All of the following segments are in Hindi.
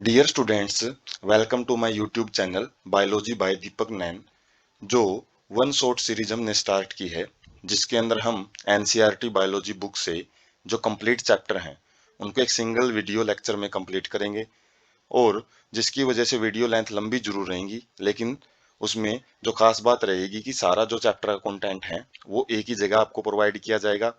Dear students, welcome to my YouTube channel biology by Deepak Nain. जो वन शॉट सीरीज हमने स्टार्ट की है, जिसके अंदर हम एनसीईआरटी बायोलॉजी बुक से जो कंप्लीट चैप्टर हैं उनको एक सिंगल वीडियो लेक्चर में कंप्लीट करेंगे। और जिसकी वजह से वीडियो लेंथ लंबी जरूर रहेगी, लेकिन उसमें जो खास बात रहेगी कि सारा जो चैप्टर का कंटेंट है वो एक ही जगह आपको प्रोवाइड किया जाएगा।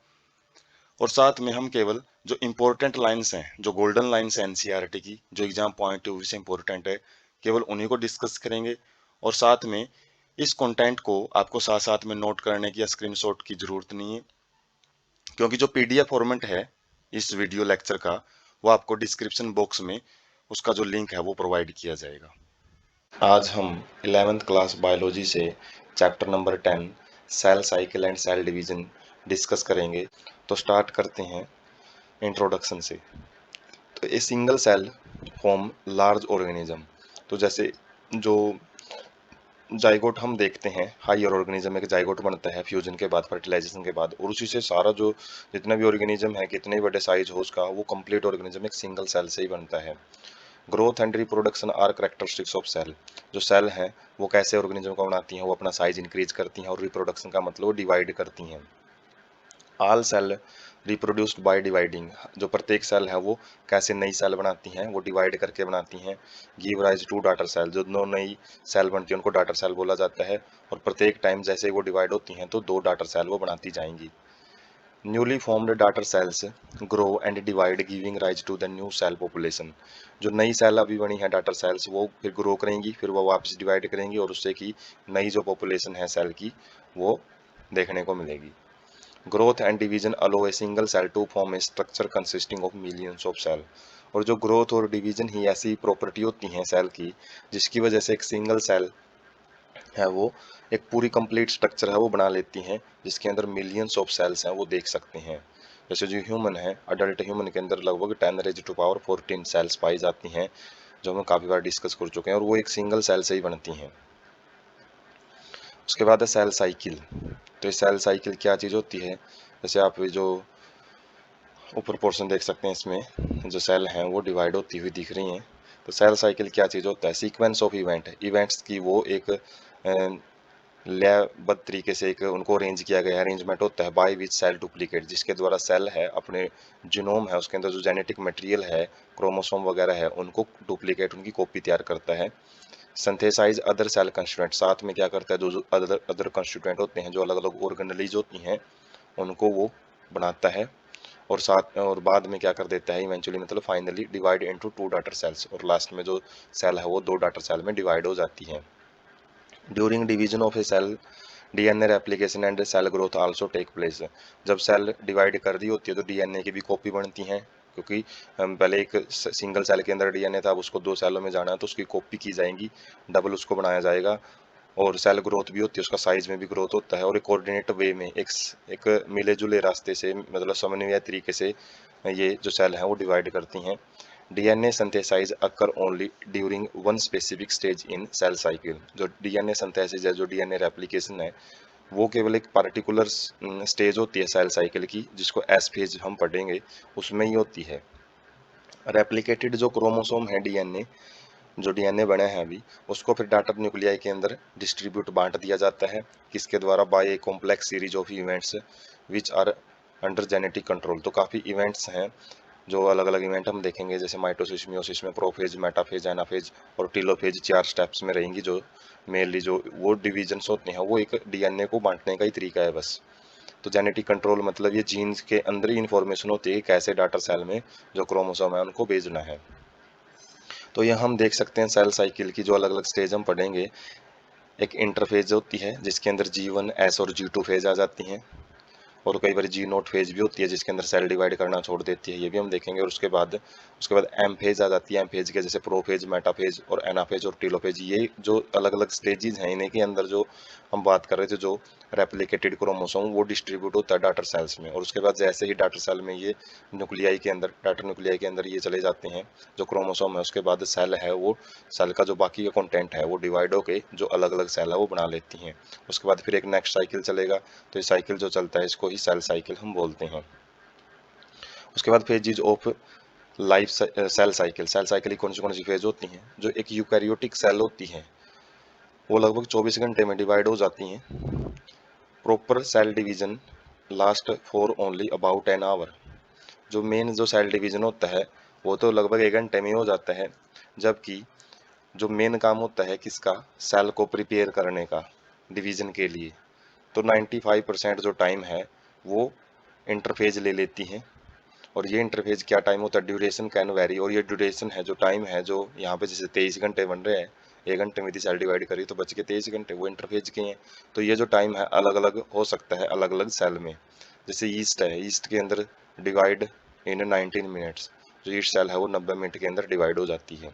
और साथ में हम केवल जो इम्पोर्टेंट लाइंस हैं, जो गोल्डन लाइंस हैं एनसीईआरटी की, जो एग्जाम पॉइंट ऑफ व्यू से इम्पोर्टेंट है, केवल उन्हीं को डिस्कस करेंगे। और साथ में इस कंटेंट को आपको साथ साथ में नोट करने की या स्क्रीनशॉट की जरूरत नहीं है, क्योंकि जो पीडीएफ फॉर्मेट है इस वीडियो लेक्चर का, वो आपको डिस्क्रिप्शन बॉक्स में उसका जो लिंक है वो प्रोवाइड किया जाएगा। आज हम 11th क्लास बायोलॉजी से chapter number 10 cell cycle and cell division discuss करेंगे। तो स्टार्ट करते हैं इंट्रोडक्शन से। तो a single cell form large organism. तो जैसे जो जाइगोट हम देखते हैं, हायर ऑर्गेनिज्म एक जाइगोट बनता है फ्यूजन के बाद, फर्टिलाइजेशन के बाद, और उसी से सारा जो जितना भी ऑर्गेनिज्म है, कितने बड़े साइज हो उसका, वो कंप्लीट ऑर्गेनिज्म एक सिंगल सेल से ही बनता है। Growth and reproduction are characteristics of cell. जो सेल हैं वो कैसे ऑर्गेनिज्म को बनाती हैं, वो अपना साइज इंक्रीज करती हैं, और रिप्रोडक्शन का मतलब वो डिवाइड करती हैं। आल सेल रिप्रोड्यूस्ड बाय डिवाइडिंग। जो प्रत्येक सेल है वो कैसे नई सेल बनाती हैं, वो डिवाइड करके बनाती हैं। Give rise to daughter cell. जो दो नई सेल बनती है उनको डाटर सेल बोला जाता है, और प्रत्येक टाइम जैसे वो डिवाइड होती हैं तो दो डाटर सेल वो बनाती जाएंगी। Newly formed daughter cells grow and divide giving rise to the new cell population. जो नई सेल अभी बनी है डाटर सेल्स, वो फिर ग्रो करेंगी, फिर वो वापस डिवाइड करेंगी, और उससे की नई जो पॉपुलेशन है सेल की, वो देखने को मिलेगी। Growth and division allow a single cell to form a structure consisting of millions of cell. और जो ग्रोथ और डिवीजन ही ऐसी प्रॉपर्टी होती हैं सेल की, जिसकी वजह से एक सिंगल सेल है वो एक पूरी कंप्लीट स्ट्रक्चर है वो बना लेती हैं, जिसके अंदर मिलियंस ऑफ सेल्स हैं वो देख सकते हैं। जैसे जो ह्यूमन है, अडल्ट ह्यूमन के अंदर लगभग 10⁻⁴ सेल्स पाई जाती हैं, जो हम काफ़ी बार डिस्कस कर चुके हैं, और वो एक सिंगल सेल से ही बनती हैं। उसके बाद है सेल साइकिल। तो ये सेल साइकिल क्या चीज़ होती है? जैसे आप जो ऊपर पोर्शन देख सकते हैं, इसमें जो सेल हैं वो डिवाइड होती हुई दिख रही हैं। तो सेल साइकिल क्या चीज़ होता है? Sequence of event. इवेंट्स की वो एक लयबद्ध तरीके से एक उनको अरेंज किया गया है, अरेंजमेंट होता है बाय विच सेल डुप्लीकेट, जिसके द्वारा सेल है अपने जिनोम है उसके अंदर जो जेनेटिक मटेरियल है, क्रोमोसोम वगैरह है, उनको डुप्लीकेट उनकी कॉपी तैयार करता है। Synthesize other cell constituent. साथ में क्या करता है, जो अदर अदर कंस्टिट्यूएंट होते हैं, जो अलग अलग ऑर्गेनेलीज होती हैं, उनको वो बनाता है। और साथ और बाद में क्या कर देता है, इवेंचुअली मतलब finally divide into two daughter cells, और लास्ट में जो सेल है वो दो डाटर सेल में डिवाइड हो जाती है। During division of a cell DNA replication and cell growth also take place. जब सेल डिवाइड कर दी होती है तो डीएनए की भी कॉपी बनती हैं, क्योंकि पहले एक सिंगल सेल के अंदर डीएनए था, अब उसको दो सेलों में जाना है तो उसकी कॉपी की जाएगी, डबल उसको बनाया जाएगा। और सेल ग्रोथ भी होती है, उसका साइज में भी ग्रोथ होता है, और एक कोऑर्डिनेट वे में एक मिले जुले रास्ते से, मतलब समन्वय तरीके से ये जो सेल हैं वो डिवाइड करती हैं। DNA synthesise occur only during one specific stage in cell cycle. जो डीएनए सिंथेसिस है, जो डीएनए रेप्लिकेशन है, वो केवल एक पार्टिकुलर स्टेज होती है सेल साइकिल की, जिसको एस फेज हम पढ़ेंगे, उसमें ही होती है। रेप्लिकेटेड जो क्रोमोसोम है डीएनए, जो डीएनए बने हैं अभी, उसको फिर डाटर न्यूक्लियाई के अंदर डिस्ट्रीब्यूट बांट दिया जाता है, किसके द्वारा? By a complex series of events which are under genetic control. तो काफ़ी इवेंट्स हैं, जो अलग अलग इवेंट हम देखेंगे, जैसे माइटोसिस, मियोसिस में प्रोफेज, मेटाफेज, एनाफेज और टीलोफेज, 4 स्टेप्स में रहेंगी। जो मेनली जो वो डिविजन्स होते हैं, वो एक डीएनए को बांटने का ही तरीका है बस। तो जेनेटिक कंट्रोल मतलब ये जीन्स के अंदर ही इन्फॉर्मेशन होती है कि कैसे डाटर सेल में जो क्रोमोसोम है उनको भेजना है। तो यहाँ हम देख सकते हैं सेल साइकिल की जो अलग अलग स्टेज हम पढ़ेंगे। एक इंटरफेज होती है जिसके अंदर G1, S और G2 फेज आ जाती हैं, और कई बार G0 फेज भी होती है जिसके अंदर सेल डिवाइड करना छोड़ देती है, ये भी हम देखेंगे। और उसके बाद एम फेज आ जाती है। एम फेज के जैसे प्रोफेज, मेटाफेज और एनाफेज और टीलोफेज, ये जो अलग अलग स्टेजेस हैं, इन्हीं के अंदर जो हम बात कर रहे थे, जो रेप्लिकेटेड क्रोमोसोम वो डिस्ट्रीब्यूट होता है डाटर सेल्स में। और उसके बाद जैसे ही डाटर सेल में ये न्यूक्लियाई के अंदर, डाटर न्यूक्लियाई के अंदर ये चले जाते हैं जो क्रोमोसोम है, उसके बाद सेल है वो, सेल का जो बाकी का कंटेंट है वो डिवाइड होके जो अलग अलग सेल है वो बना लेती हैं। उसके बाद फिर एक नेक्स्ट साइकिल चलेगा, तो ये साइकिल जो चलता है इसको ही सेल साइकिल हम बोलते हैं। उसके बाद फेजेज ऑफ सेल साइकिल की कौन सी फेज होती हैं? जो एक यूकैरियोटिक सेल होती हैं वो लगभग 24 घंटे में डिवाइड हो जाती हैं। Proper cell division last for only about an hour. जो मेन जो सेल डिवीजन होता है वो तो लगभग 1 घंटे में ही हो जाता है, जबकि जो मेन काम होता है किसका, सेल को प्रिपेयर करने का डिवीजन के लिए, तो 95% जो टाइम है वो इंटरफेज ले लेती हैं। और ये इंटरफेज क्या टाइम होता है, ड्यूरेशन कैन वेरी, और ये ड्यूरेशन है जो टाइम है जो यहाँ पे जैसे 23 घंटे बन रहे हैं, 1 घंटे में यदि सेल डिवाइड करी तो बच के 23 घंटे, वो इंटरफेज के हैं। तो ये जो टाइम है अलग अलग हो सकता है अलग अलग सेल में। जैसे ईस्ट है, ईस्ट के अंदर डिवाइड इन 19 मिनट्स, जो ईस्ट सेल है वो 90 मिनट के अंदर डिवाइड हो जाती है।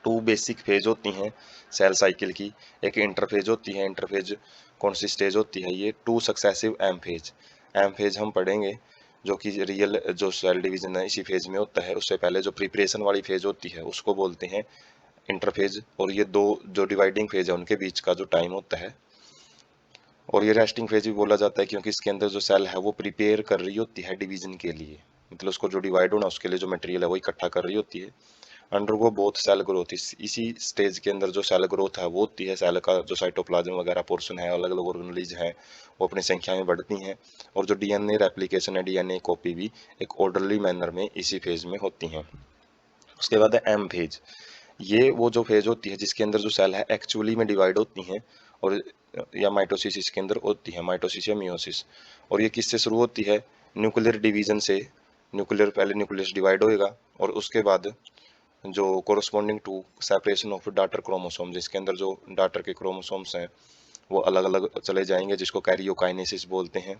टू बेसिक फेज होती हैं सेल साइकिल की। एक इंटरफेज होती है, इंटरफेज कौन सी स्टेज होती है, ये two successive M phase. M phase हम पढ़ेंगे जो कि रियल जो सेल डिवीजन है इसी फेज में होता है। उससे पहले जो प्रिपरेशन वाली फेज होती है उसको बोलते हैं इंटरफेज, और ये दो जो डिवाइडिंग फेज है उनके बीच का जो टाइम होता है। और ये रेस्टिंग फेज भी बोला जाता है क्योंकि इसके अंदर जो सेल है वो प्रिपेयर कर रही होती है डिवीजन के लिए, मतलब उसको जो डिवाइड होना उसके लिए जो मटेरियल है वो इकट्ठा कर रही होती है। अंडरगो बोथ सेल ग्रोथ, इसी स्टेज के अंदर जो सेल ग्रोथ है वो होती है। सेल का जो साइटोप्लाज्म वगैरह पोर्शन है, अलग अलग ऑर्गेनेलिज हैं, वो अपनी संख्या में बढ़ती हैं। और जो डीएनए रेप्लिकेशन है, डीएनए कॉपी भी एक ऑर्डरली मैनर में इसी फेज में होती हैं। उसके बाद है एम फेज। ये वो जो फेज होती है जिसके अंदर जो सेल है एक्चुअली में डिवाइड होती हैं, और या माइटोसिस इसके अंदर होती है, माइटोसिस या मियोसिस। और ये किससे शुरू होती है, न्यूक्लियर डिवीजन से। न्यूक्लियर पहले न्यूक्लियस डिवाइड होएगा और उसके बाद जो corresponding to separation of daughter chromosome, जिसके अंदर जो डाटर के क्रोमोसोम्स हैं वो अलग अलग चले जाएंगे, जिसको कैरियोकाइनेसिस बोलते हैं।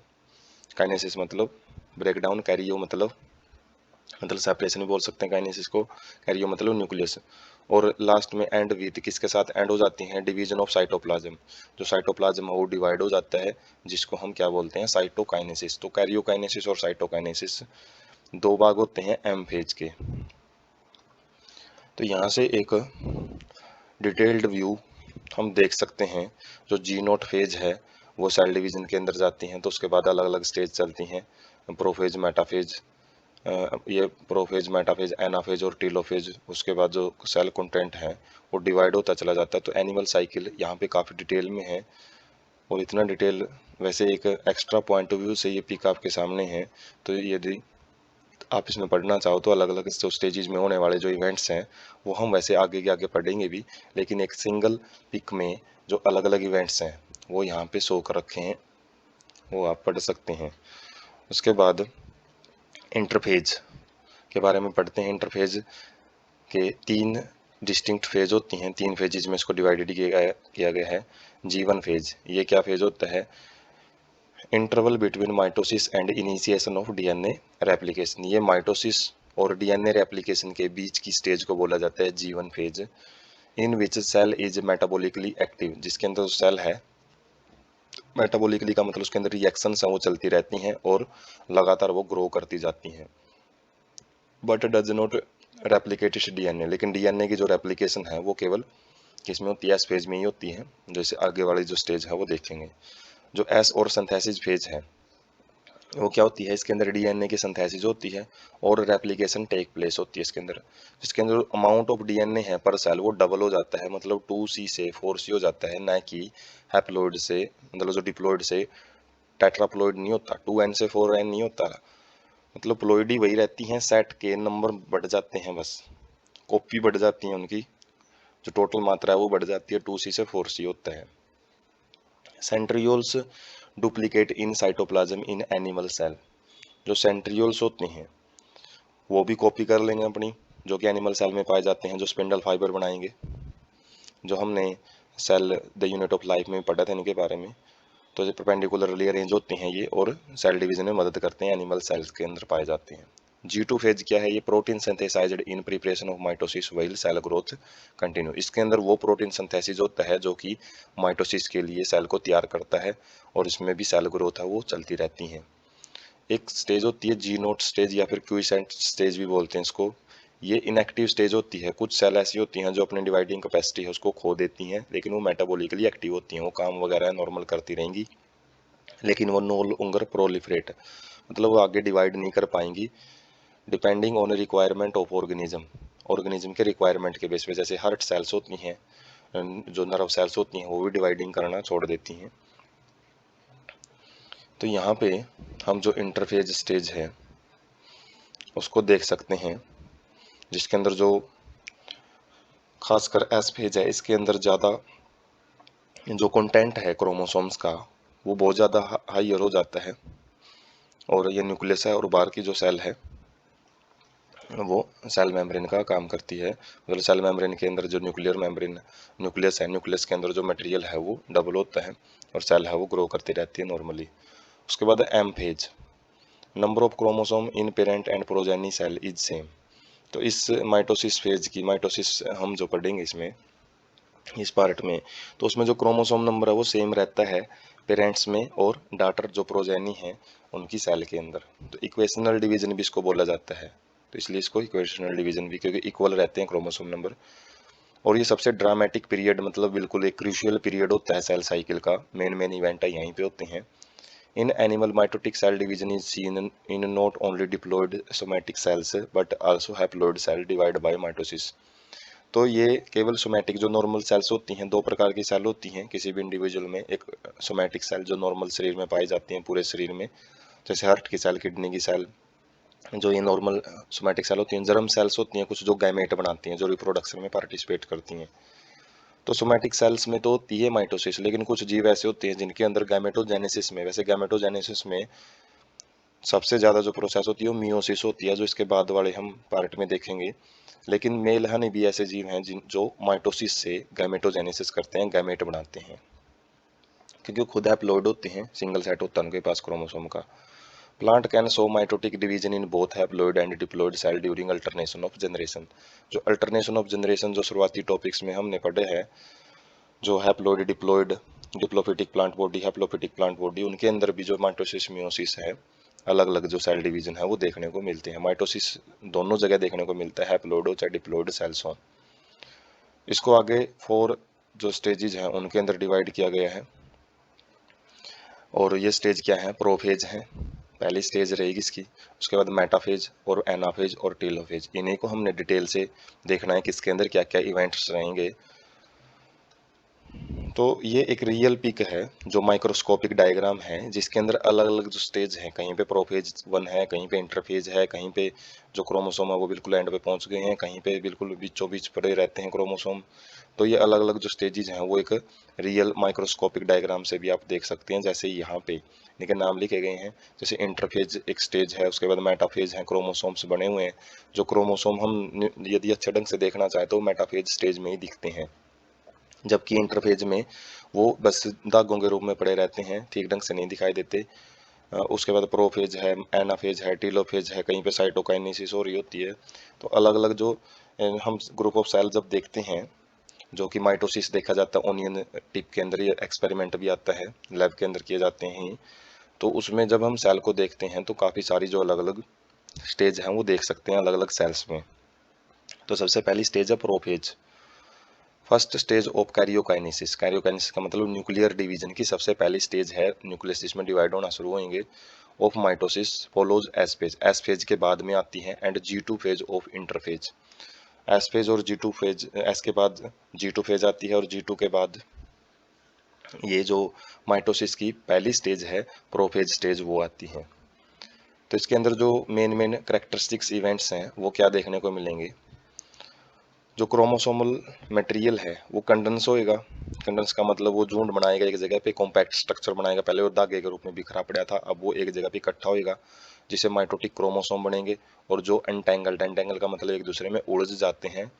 काइनेसिस मतलब ब्रेकडाउन, कैरियो मतलब सेपरेशन भी बोल सकते हैं काइनेसिस को, कैरियो मतलब न्यूक्लियस। और लास्ट में एंड विथ किसके साथ एंड हो जाती हैं, डिवीजन ऑफ साइटोप्लाज्म। जो साइटोप्लाज्म है वो डिवाइड हो जाता है, जिसको हम क्या बोलते हैं, साइटोकाइनेसिस। तो कैरियोकाइनेसिस और साइटोकाइनेसिस दो भाग होते हैं एम फेज के। तो यहाँ से एक डिटेल्ड व्यू हम देख सकते हैं। जो जी नोट फेज है वो सेल डिवीजन के अंदर जाती हैं, तो उसके बाद अलग अलग स्टेज चलती हैं, प्रोफेज, मेटाफेज, ये प्रोफेज, मेटाफेज, एनाफेज और टीलोफेज। उसके बाद जो सेल कंटेंट है वो डिवाइड होता चला जाता है। तो एनिमल साइकिल यहाँ पे काफ़ी डिटेल में है, और इतना डिटेल वैसे एक एक्स्ट्रा पॉइंट ऑफ व्यू से ये पिक आपके सामने है। तो यदि आप इसमें पढ़ना चाहो तो अलग अलग जो स्टेजेस में होने वाले जो इवेंट्स हैं वो हम वैसे आगे के आगे पढ़ेंगे भी, लेकिन एक सिंगल पिक में जो अलग अलग इवेंट्स हैं वो यहाँ पे शो कर रखे हैं, वो आप पढ़ सकते हैं। उसके बाद इंटरफेज के बारे में पढ़ते हैं। इंटरफेज के 3 डिस्टिंक्ट फेज होती हैं, 3 फेजेज में इसको डिवाइडेड किया गया है। G1 फेज, ये क्या फेज होता है, interval between mitosis and initiation of DNA replication. ये माइटोसिस और डीएनए रेप्लिकेशन के बीच की स्टेज को बोला जाता है G1 phase. In which cell is metabolically active, जिसके अंदर जो सेल है, मेटाबॉलिकली का मतलब उसके अंदर रिएक्शंस हैं वो चलती रहती हैं और लगातार वो ग्रो करती जाती हैं। But does not replicate DNA, लेकिन डीएनए की जो रेप्लिकेशन है वो केवल किसमें होती है, एस फेज में ही होती है। जैसे आगे वाली जो स्टेज है वो देखेंगे। जो एस और सिंथेसिस फेज है वो क्या होती है, इसके अंदर डीएनए की सिंथेसिस होती है और रेप्लिकेशन टेक प्लेस होती है इसके अंदर। जिसके अंदर अमाउंट ऑफ डीएनए है पर सेल वो डबल हो जाता है, मतलब 2C से 4C हो जाता है, ना कि हैप्लोइड से, मतलब जो डिप्लॉइड से टेट्राप्लॉइड नहीं होता, 2N से 4N नहीं होता। मतलब प्लॉइड ही वही रहती हैं, सेट के नंबर बढ़ जाते हैं, बस कॉपी बढ़ जाती है उनकी, जो टोटल मात्रा है वो बढ़ जाती है, 2C से 4C होता है। Centrioles duplicate in cytoplasm in animal cell. जो सेंट्रियोल्स होते हैं वो भी कॉपी कर लेंगे अपनी, जो कि एनिमल सेल में पाए जाते हैं, जो स्पिंडल फाइबर बनाएंगे, जो हमने cell the unit of life में पढ़ा था इनके बारे में। तो जो परपेंडिकुलरली अरेंज होते हैं ये और सेल डिवीजन में मदद करते हैं, एनिमल सेल्स के अंदर पाए जाते हैं। G2 फेज क्या है, ये protein synthesised in preparation of mitosis while cell growth continue. इसके अंदर वो प्रोटीन सिंथेसिस होता है जो कि माइटोसिस के लिए सेल को तैयार करता है, और इसमें भी सेल ग्रोथ है वो चलती रहती है। एक स्टेज होती है जी नोट स्टेज या फिर क्यूसेंट स्टेज भी बोलते हैं इसको। ये इनएक्टिव स्टेज होती है। कुछ सेल ऐसी होती हैं जो अपनी डिवाइडिंग कैपेसिटी है उसको खो देती हैं, लेकिन वो मेटाबॉलिकली एक्टिव होती हैं, वो काम वगैरह नॉर्मल करती रहेंगी, लेकिन वो नो लॉन्गर प्रोलिफरेट, मतलब वो आगे डिवाइड नहीं कर पाएंगी, depending on requirement of organism, organism के रिक्वायरमेंट के बेस पे, जैसे हार्ट सेल्स होती हैं, जो नर्व सेल्स होती हैं वो भी डिवाइडिंग करना छोड़ देती हैं। तो यहाँ पे हम जो इंटरफेज स्टेज है उसको देख सकते हैं, जिसके अंदर जो खासकर एस फेज है, इसके अंदर ज़्यादा जो कंटेंट है क्रोमोसोम्स का वो बहुत ज़्यादा हाइयर हो जाता है, और ये न्यूक्लियस है और बाहर की जो सेल है वो सेल मेम्ब्रेन का काम करती है। मतलब सेल मेम्ब्रेन के अंदर जो न्यूक्लियर मेम्ब्रेन न्यूक्लियस है, न्यूक्लियस के अंदर जो मटेरियल है वो डबल होता है और सेल है वो ग्रो करती रहती है नॉर्मली। उसके बाद M phase, number of chromosome in parent and progeny cell is same. तो इस माइटोसिस फेज की, माइटोसिस हम जो पढ़ेंगे इसमें, इस पार्ट में, तो उसमें जो क्रोमोसोम नंबर है वो सेम रहता है पेरेंट्स में और डाटर जो प्रोजेनी है उनकी सेल के अंदर। तो इक्वेशनल डिवीजन भी इसको बोला जाता है, तो इसलिए इसको इक्वेशनल डिवीजन भी, क्योंकि इक्वल रहते हैं क्रोमोसोम नंबर। और ये सबसे ड्रामेटिक पीरियड, मतलब बिल्कुल एक क्रूशियल पीरियड होता है सेल साइकिल का, मेन इवेंट है यहीं पे होते हैं। In animal mitotic cell division is seen in not only diploid somatic cells but also haploid cell divide by mitosis. तो ये केवल सोमैटिक जो नॉर्मल सेल्स होती हैं, दो प्रकार की सेल होती हैं किसी भी इंडिविजुअल में। एक सोमैटिक सेल जो नॉर्मल शरीर में पाई जाती हैं पूरे शरीर में, जैसे हार्ट की सेल, किडनी की सेल, जो ये नॉर्मल सोमैटिक सेल होती हैं। जर्म सेल्स होती हैं कुछ जो गैमेट बनाती हैं, जो रिप्रोडक्शन में पार्टिसिपेट करती हैं। तो सोमैटिक सेल्स में तो होती है माइटोसिस, लेकिन कुछ जीव ऐसे होते हैं जिनके अंदर गैमेटोजेनेसिस में, वैसे गैमेटोजेनेसिस में सबसे ज़्यादा जो प्रोसेस होती है वो मियोसिस होती है, जो इसके बाद वाले हम पार्ट में देखेंगे। लेकिन मेल हनी भी ऐसे जीव हैं जिन जो माइटोसिस से गैमेटोजेनेसिस करते हैं, गैमेट बनाते हैं, क्योंकि वो खुद हैप्लॉइड होते हैं, सिंगल सेट होता है उनके पास क्रोमोसोम का। Plant can show mitotic division in both haploid and diploid cell during alternation of generation. जो अल्टरनेशन ऑफ जनरेशन जो शुरुआती टॉपिक्स में हमने पढ़े हैं, जो haploid diploid, diplophytic plant body, haplophytic plant body, उनके अंदर भी जो माइटोसिस मियोसिस है, अलग अलग जो सेल डिवीजन है वो देखने को मिलते हैं। माइटोसिस दोनों जगह देखने को मिलता है, हैप्लॉइड हो चाहे डिप्लॉइड सेल्स हो। इसको आगे 4 जो स्टेजेज हैं उनके अंदर डिवाइड किया गया है, और ये स्टेज क्या है, प्रोफेज है, पहली स्टेज रहेगी इसकी। उसके बाद मेटाफेज और एनाफेज और टेलोफेज, इन्हीं को हमने डिटेल से देखना है कि इसके अंदर क्या क्या इवेंट्स रहेंगे। तो ये एक रियल पिक है जो माइक्रोस्कोपिक डायग्राम है, जिसके अंदर अलग अलग जो स्टेज हैं, कहीं पे प्रोफेज 1 है, कहीं पे इंटरफेज है, कहीं पे जो क्रोमोसोम है वो बिल्कुल एंड पे पहुंच गए हैं, कहीं पे बिल्कुल बीचों बीच पड़े रहते हैं क्रोमोसोम। तो ये अलग अलग जो स्टेजेज हैं वो एक रियल माइक्रोस्कोपिक डायग्राम से भी आप देख सकते हैं, जैसे यहाँ पे इनके नाम लिखे गए हैं। जैसे इंटरफेज एक स्टेज है, उसके बाद मेटाफेज है, क्रोमोसोम्स बने हुए हैं। जो क्रोमोसोम हम यदि अच्छे ढंग से देखना चाहें तो मेटाफेज स्टेज में ही दिखते हैं, जबकि इंटरफेज में वो बस दागों के रूप में पड़े रहते हैं, ठीक ढंग से नहीं दिखाई देते। उसके बाद प्रोफेज है, एनाफेज है, टीलोफेज है, कहीं पे साइटोकाइनेसिस हो रही होती है। तो अलग अलग जो हम ग्रुप ऑफ सेल जब देखते हैं, जो कि माइटोसिस देखा जाता है ओनियन टिप के अंदर, ये एक्सपेरिमेंट भी आता है, लैब के अंदर किए जाते हैं। तो उसमें जब हम सेल को देखते हैं तो काफ़ी सारी जो अलग अलग स्टेज हैं वो देख सकते हैं अलग अलग सेल्स में। तो सबसे पहली स्टेज है prophase, first stage of karyokinesis. Karyokinesis का मतलब न्यूक्लियर डिवीजन की सबसे पहली स्टेज है, न्यूक्लियस जिसमें डिवाइड होना शुरू होंगे। Of mitosis follows S phase, S phase के बाद में आती है, and G2 phase of interphase. S phase और G2 फेज, एस के बाद G2 फेज आती है, और G2 के बाद ये जो माइटोसिस की पहली स्टेज है, प्रोफेज स्टेज, वो आती है। तो इसके अंदर जो मेन करेक्टरिस्टिक्स इवेंट्स हैं वो क्या देखने को मिलेंगे। जो क्रोमोसोमल मटेरियल है वो कंडेंस होएगा। कंडेंस का मतलब वो झुंड बनाएगा एक जगह पे, कॉम्पैक्ट स्ट्रक्चर बनाएगा। पहले वो धागे के रूप में बिखरा पड़ा था, अब वो एक जगह पे इकट्ठा होएगा, जिसे माइटोटिक क्रोमोसोम बनेंगे। और जो एंटेंगल्ड, एंटेंगल का मतलब एक दूसरे में उलझ जाते हैं।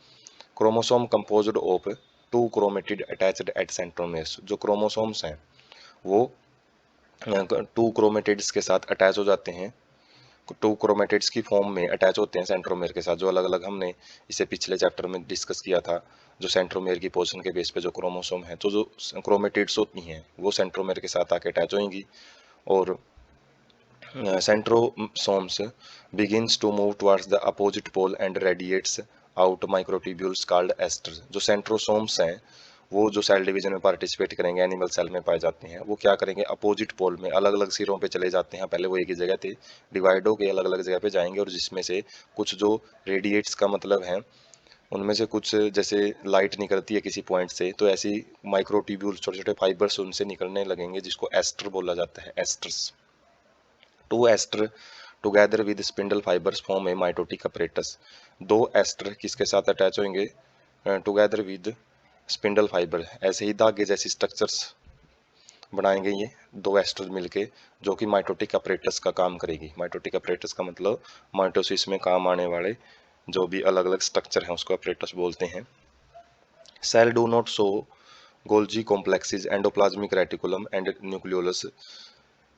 Chromosome composed of 2 chromatid attached at centromeres, जो क्रोमोसोम्स हैं वो 2 क्रोमेटिड्स के साथ अटैच हो जाते हैं, 2 क्रोमेटिड्स की फॉर्म में अटैच होते हैं सेंट्रोमेयर के साथ, जो अलग अलग हमने इसे पिछले चैप्टर में डिस्कस किया था। जो सेंट्रोमेयर की पोजीशन के बेस पे जो क्रोमोसोम है, तो जो क्रोमेटिड्स होती हैं वो सेंट्रोमेयर के साथ आके अटैच होंगी। और centrosomes begins to move towards the opposite pole and radiates out microtubules called asters. जो सेंट्रोसोम्स हैं वो जो सेल डिवीजन में पार्टिसिपेट करेंगे एनिमल सेल में पाए जाते हैं, वो क्या करेंगे, अपोजिट पोल में अलग अलग सिरों पे चले जाते हैं। पहले वो एक ही जगह थे, डिवाइड होके अलग अलग जगह पे जाएंगे, और जिसमें से कुछ जो रेडिएट्स का मतलब है, उनमें से कुछ जैसे लाइट निकलती है किसी पॉइंट से, तो ऐसी माइक्रोट्यूब्यूल छोटे छोटे फाइबर्स उनसे निकलने लगेंगे, जिसको एस्टर बोला जाता है, asters. Two aster together with spindle fibres form a mitotic apparatus. दो एस्टर किसके साथ अटैच होंगे, टुगेदर विद स्पिंडल फाइबर, ऐसे ही धागे जैसी स्ट्रक्चर्स बनाएंगे ये दो एस्टर मिलके, जो कि माइटोटिक अपरेटस का काम करेगी। माइटोटिक अपरेटस का मतलब माइटोसिस में काम आने वाले जो भी अलग अलग स्ट्रक्चर हैं उसको अपरेटस बोलते हैं। Cell do not show Golgi complexes endoplasmic reticulum and nucleolus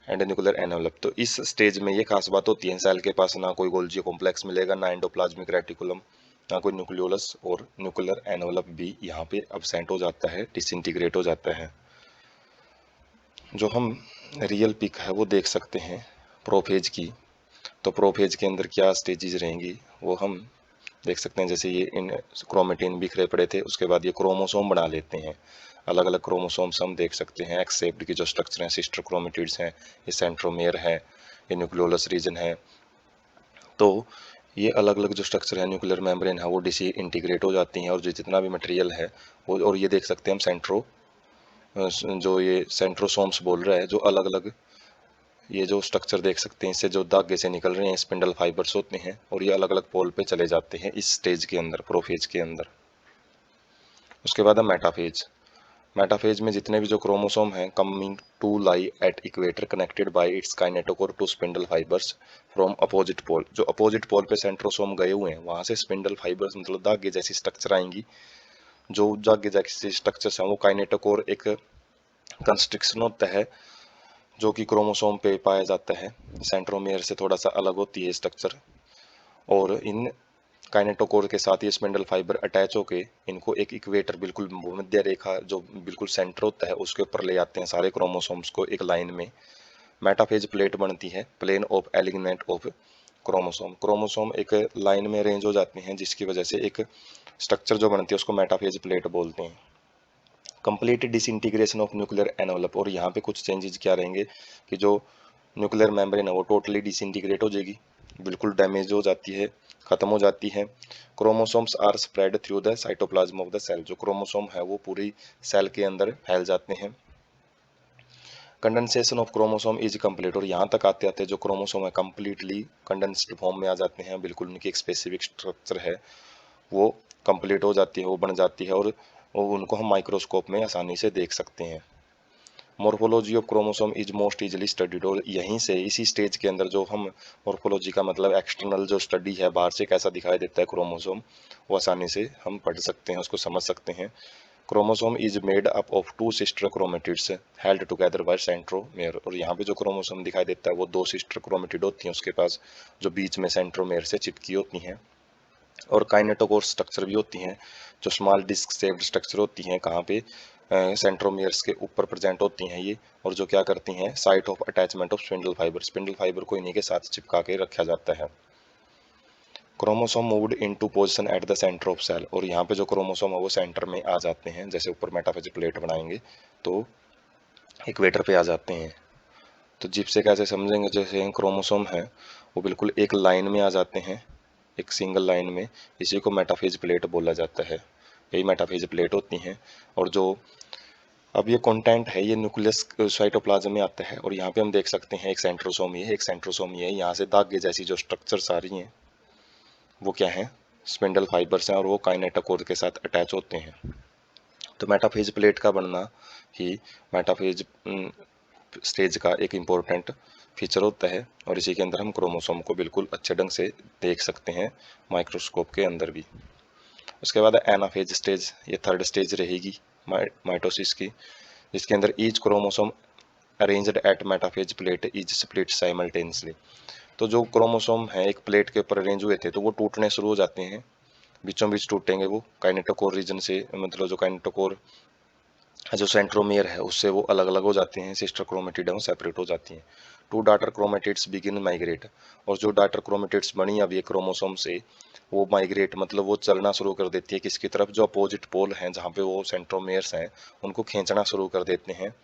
and nuclear envelope. तो इस स्टेज में ये खास बात होती है, सेल के पास ना कोई गोल्जी कॉम्प्लेक्स मिलेगा, ना एंडोप्लाज्मिक रेटिकुलम, ना कोई न्यूक्लियोलस, और न्यूक्लियर एनवलप भी यहाँ पे अब्सेंट हो जाता है, डिसइंटीग्रेट हो जाता है। जो हम रियल पिक है वो देख सकते हैं प्रोफेज की। तो प्रोफेज के अंदर क्या स्टेजेस रहेंगी वो हम देख सकते हैं। जैसे ये इन क्रोमेटिन बिखरे पड़े थे, उसके बाद ये क्रोमोसोम बना लेते हैं, अलग अलग क्रोमोसोम्स हम देख सकते हैं। एक्स शेप्ड की जो स्ट्रक्चर हैं, सिस्टर क्रोमेटिड्स हैं, ये सेंट्रोमेयर है, ये न्यूक्लियोलस रीजन है। तो ये अलग अलग जो स्ट्रक्चर है, न्यूक्लियर मेम्ब्रेन है, वो डिसी इंटीग्रेट हो जाती हैं, और जो जितना भी मटेरियल है वो, और ये देख सकते हैं हम जो ये सेंट्रोसोम्स बोल रहा है, जो अलग अलग ये जो स्ट्रक्चर देख सकते हैं, इससे जो धागे से निकल रहे हैं स्पिंडल फाइबर्स होते हैं, और ये अलग अलग पोल पे चले जाते हैं इस स्टेज के अंदर, प्रोफेज के अंदर। उसके बाद है मेटाफेज। मेटाफेज में जितने भी जो क्रोमोसोम हैं coming to lie at equator connected by its kinetochore to spindle fibres from opposite pole. जो अपोजिट पोल पे सेंट्रोसोम गए हुए हैं वहां से स्पिंडल फाइबर्स मतलब धागे जैसी स्ट्रक्चर आएंगी। जो धागे जैसी स्ट्रक्चर्स हैं वो काइनेटोकोर एक कंस्ट्रिक्शन होता है जो कि क्रोमोसोम पे पाया जाता है, सेंट्रोमियर से थोड़ा सा अलग होती है स्ट्रक्चर, और इन काइनेटोकोर के साथ ये स्पिंडल फाइबर अटैच होके इनको एक इक्वेटर, बिल्कुल भूमध्य रेखा जो बिल्कुल सेंटर होता है उसके ऊपर ले जाते हैं सारे क्रोमोसोम्स को एक लाइन में। मेटाफेज प्लेट बनती है, plane of alignment of chromosome. Chromosome एक लाइन में अरेंज हो जाते हैं, जिसकी वजह से एक स्ट्रक्चर जो बनती है उसको मेटाफेज प्लेट बोलते हैं। Complete disintegration of nuclear envelope, और यहाँ पे कुछ चेंजेस क्या रहेंगे कि जो न्यूक्लियर मेम्ब्रेन है वो टोटली डिसइंटीग्रेट हो जाएगी, बिल्कुल डैमेज हो जाती है, खत्म हो जाती है। Chromosomes are spread through the cytoplasm of the cell. जो क्रोमोसोम है वो पूरी सेल के अंदर फैल जाते हैं। Condensation of chromosome is complete, और यहाँ तक आते आते जो क्रोमोसोम है कंप्लीटली कंडेंस्ड फॉर्म में आ जाते हैं, बिल्कुल उनकी एक स्पेसिफिक स्ट्रक्चर है वो कंप्लीट हो जाती है, वो बन जाती है, और उनको हम माइक्रोस्कोप में आसानी से देख सकते हैं। Morphology of chromosome is most easily studied, और यहीं से इसी स्टेज के अंदर जो हम मॉर्फोलॉजी का मतलब एक्सटर्नल जो स्टडी है, बाहर से कैसा दिखाई देता है क्रोमोसोम, वो आसानी से हम पढ़ सकते हैं, उसको समझ सकते हैं। Chromosome is made up of two sister chromatids held together by centromere, और यहाँ पे जो क्रोमोसोम दिखाई देता है वो दो सिस्टर क्रोमेटिड होती हैं उसके पास, जो बीच में सेंट्रोमेयर से चिपकी होती हैं। और काइनेटोकोर स्ट्रक्चर भी होती हैं, जो स्मॉल डिस्क शेप्ड स्ट्रक्चर होती हैं, कहाँ पे सेंट्रोमियर्स के ऊपर प्रेजेंट होती हैं ये, और जो क्या करती हैं, site of attachment of spindle fibre, spindle fibre को इन्हीं के साथ चिपका के रखा जाता है। Chromosome moved into position at the centre of cell, और यहाँ पे जो क्रोमोसोम है वो सेंटर में आ जाते हैं, जैसे ऊपर मेटाफेज प्लेट बनाएंगे तो इक्वेटर पे आ जाते हैं। तो जिप से कैसे समझेंगे, जैसे क्रोमोसोम है वो बिल्कुल एक लाइन में आ जाते हैं, एक सिंगल लाइन में, इसी को मेटाफेज प्लेट बोला जाता है, यही मेटाफेज प्लेट होती हैं। और जो अब ये कंटेंट है ये न्यूक्लियस साइटोप्लाज्म में आता है, और यहाँ पे हम देख सकते हैं एक सेंट्रोसोम ये है, एक सेंट्रोसोम ये है, यहाँ से धागे जैसी जो स्ट्रक्चर्स आ रही हैं वो क्या है, स्पिंडल फाइबर्स हैं, और वो काइनेटोकोर के साथ अटैच होते हैं। तो मेटाफेज प्लेट का बनना ही मेटाफेज स्टेज का एक इम्पोर्टेंट फीचर होता है, और इसी के अंदर हम क्रोमोसोम को बिल्कुल अच्छे ढंग से देख सकते हैं माइक्रोस्कोप के अंदर भी। उसके बाद एनाफेज स्टेज, ये थर्ड स्टेज रहेगी माइटोसिस की, जिसके अंदर each chromosome arranged at metaphase plate is split simultaneously. तो जो क्रोमोसोम है एक प्लेट के ऊपर अरेंज हुए थे तो वो टूटने शुरू हो जाते हैं, बीचों बीच टूटेंगे वो काइनेटोकोर रीजन से, मतलब जो काइनेटोकोर जो सेंट्रोमियर है उससे वो अलग अलग हो जाते हैं, सिस्टर क्रोमेटिड है वो सेपरेट हो जाती हैं। Two daughter chromatids begin migrate, और जो डाटर क्रोमेटिड्स बनी अब ये क्रोमोसोम से, वो माइग्रेट मतलब वो चलना शुरू कर देती है किसकी तरफ, जो अपोजिट पोल हैं जहाँ पे वो सेंट्रोमियर्स हैं उनको खींचना शुरू कर देते हैं।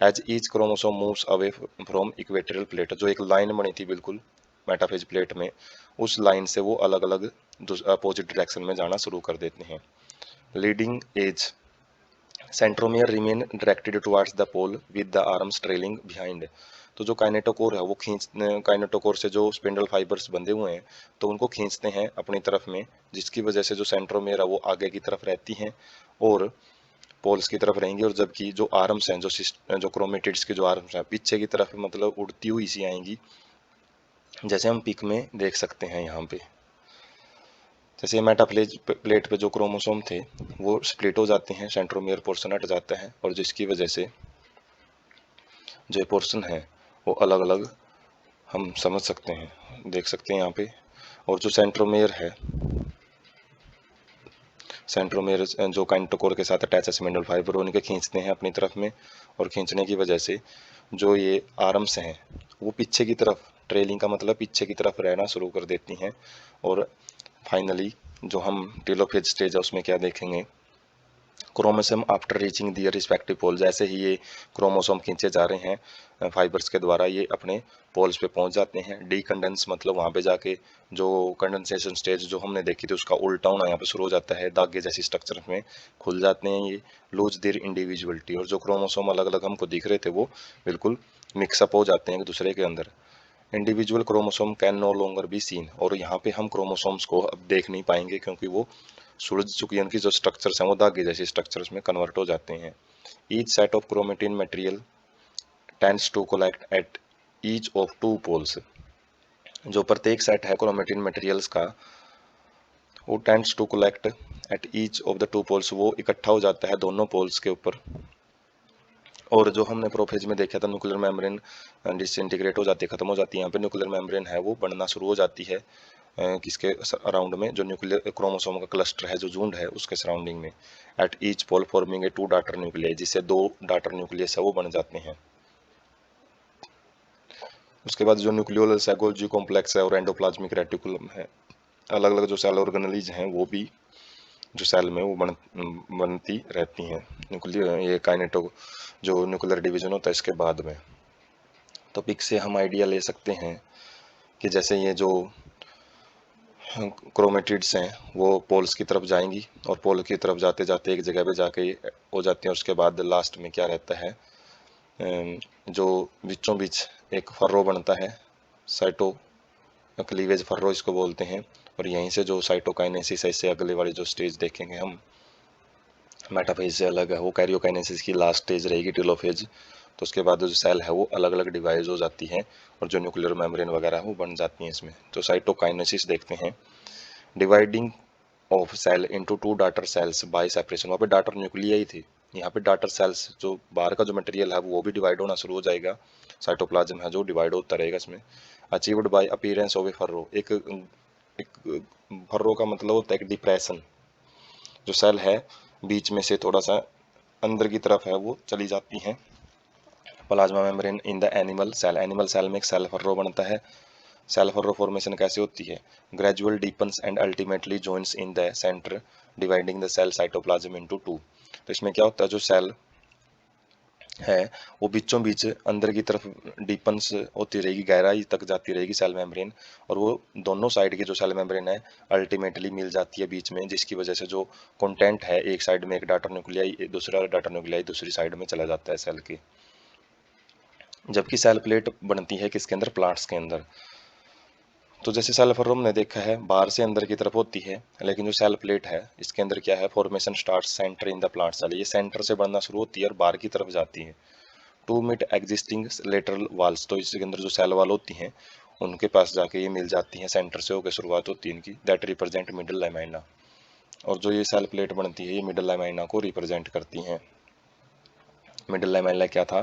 As each chromosome moves away from equatorial plate, जो एक लाइन बनी थी बिल्कुल मेटाफेज प्लेट में, उस लाइन से वो अलग अलग अपोजिट डायरेक्शन में जाना शुरू कर देते हैं। Leading edge centromere remain directed towards the pole with the arms trailing behind, तो जो काइनेटोकोर है वो काइनेटोकोर से जो स्पिंडल फाइबर्स बंधे हुए हैं तो उनको खींचते हैं अपनी तरफ में, जिसकी वजह से जो सेंट्रोमियर है वो आगे की तरफ रहती हैं और पोल्स की तरफ रहेंगी, और जबकि जो आर्म्स हैं जो क्रोमेटिड्स के जो आर्म्स हैं पीछे की तरफ मतलब उड़ती हुई सी आएंगी, जैसे हम पिक में देख सकते हैं यहाँ पे। जैसे मेटाप्लेज प्लेट पे जो क्रोमोसोम थे वो स्प्लिट हो जाते हैं, सेंट्रोमियर पोर्शन हट जाता है, और जिसकी वजह से जो पोर्शन है वो अलग अलग हम समझ सकते हैं, देख सकते हैं यहाँ पे। और जो सेंट्रोमेयर है, सेंट्रोमेयर जो काइनेटोकोर के साथ अटैच है स्पिंडल फाइबर, उनके खींचते हैं अपनी तरफ में, और खींचने की वजह से जो ये आर्म्स हैं वो पीछे की तरफ, ट्रेलिंग का मतलब पीछे की तरफ रहना शुरू कर देती हैं। और फाइनली जो हम टेलोफेज स्टेज है उसमें क्या देखेंगे, क्रोमोसोम आफ्टर रीचिंग दियर रिस्पेक्टिव पोल, जैसे ही ये क्रोमोसोम खींचे जा रहे हैं फाइबर्स के द्वारा, ये अपने पोल्स पे पहुंच जाते हैं। डी कंडेंस मतलब वहां पे जाके जो कंडेंसेशन स्टेज जो हमने देखी थी उसका उल्टा होना यहाँ पे शुरू हो जाता है, धागे जैसी स्ट्रक्चर में खुल जाते हैं ये। लूज देयर इंडिविजुअलिटी, और जो क्रोमोसोम अलग अलग हमको दिख रहे थे वो बिल्कुल मिक्सअप हो जाते हैं एक दूसरे के अंदर। Individual chromosome can no longer be seen, और यहाँ पे हम क्रोमोसोम्स को अब देख नहीं पाएंगे क्योंकि वो सुलझ चुकी है, उनकी जो स्ट्रक्चर्स हैं वो धागे जैसे स्ट्रक्चर्स में कन्वर्ट हो जाते हैं। Each set of chromatin material tends to collect at each of two poles, जो प्रत्येक सेट है क्रोमेटिन मटेरियल्स का वो tends to collect at each of the two poles, वो इकट्ठा हो जाता है दोनों पोल्स के ऊपर। और जो हमने प्रोफेज में देखा था न्यूक्लियर मेम्ब्रेन डिसइंटीग्रेट हो जाती है, खत्म हो जाती है, यहाँ पे न्यूक्लियर मेम्ब्रेन है वो बनना शुरू हो जाती है किसके अराउंड में, जो न्यूक्लियर क्रोमोसोम का क्लस्टर है जो झुंड है उसके सराउंडिंग में। At each pole forming a two daughter nucleus, जिससे दो डाटर न्यूक्लियस है वो बन जाते हैं। उसके बाद जो न्यूक्लियोलस है, गोल्जी कॉम्प्लेक्स है और एंडोप्लाज्मिक रेटिकुलम है, अलग अलग जो सेल ऑर्गेनेलीज हैं वो भी जो सेल में वो बनती रहती हैं न्यूक्लियर, ये काइनेटो जो न्यूक्लियर डिवीजन होता है इसके बाद में। तो पिक से हम आइडिया ले सकते हैं कि जैसे ये जो क्रोमेटिड्स हैं वो पोल्स की तरफ जाएंगी, और पोल की तरफ जाते जाते एक जगह पे जाके हो जाती हैं, और उसके बाद लास्ट में क्या रहता है, जो बीचों बीच एक फर्रो बनता है, साइटो क्लीवेज फर्रो इसको बोलते हैं, और यहीं से जो साइटोकाइनेसिस है, इससे अगले वाली जो स्टेज देखेंगे हम मेटाफेज से अलग है, वो कैरियोकाइनेसिस की लास्ट स्टेज रहेगी टेलोफेज। तो उसके बाद जो सेल है वो अलग अलग डिवाइड हो जाती है, और जो न्यूक्लियर मेम्ब्रेन वगैरह है वो बन जाती हैं इसमें। तो साइटोकाइनेसिस देखते हैं, dividing of cell into two daughter cells by separation, वहाँ पे डाटर न्यूक्लियाई थी, यहाँ पे डाटर सेल्स जो बाहर का जो मटेरियल है वो भी डिवाइड होना शुरू हो जाएगा, साइटोप्लाज्म है जो डिवाइड होता रहेगा इसमें। Achieved by appearance of A furrow, एक फर्रो का मतलब होता है एक डिप्रेशन, जो सेल है बीच में से थोड़ा सा अंदर की तरफ है वो चली जाती हैं। Plasma membrane in the animal cell में एक सेल फर्रो बनता है। सेल फर्रो फॉर्मेशन कैसे होती है, gradual deepens and ultimately joins in the centre dividing the cell cytoplasm into two. तो इसमें क्या होता है, जो सेल है वो बीचों बीच अंदर की तरफ डीपन्स होती रहेगी, गहराई तक जाती रहेगी सेल मेम्ब्रेन, और वो दोनों साइड की जो सेल मेम्ब्रेन है अल्टीमेटली मिल जाती है बीच में, जिसकी वजह से जो कंटेंट है एक साइड में एक डाटा न्यूक्लियाई, दूसरा डाटा न्यूक्लियाई दूसरी साइड में चला जाता है सेल के। जबकि सेल प्लेट बनती है किसके अंदर, प्लांट्स के अंदर। तो जैसे सेल फर्रो हमने देखा है बाहर से अंदर की तरफ होती है, लेकिन जो सेल प्लेट है इसके अंदर क्या है, formation start centre in the plant cell, ये सेंटर से बनना शुरू होती है और बाहर की तरफ जाती है to meet existing lateral walls, तो इसके अंदर जो सेल वाल होती हैं उनके पास जाके ये मिल जाती हैं, सेंटर से होकर शुरुआत होती है इनकी, दैट रिप्रेजेंट मिडल लैमाइना, और जो ये सेल प्लेट बनती है ये मिडल लैमाइना को रिप्रेजेंट करती हैं। मिडल लैमेला क्या था,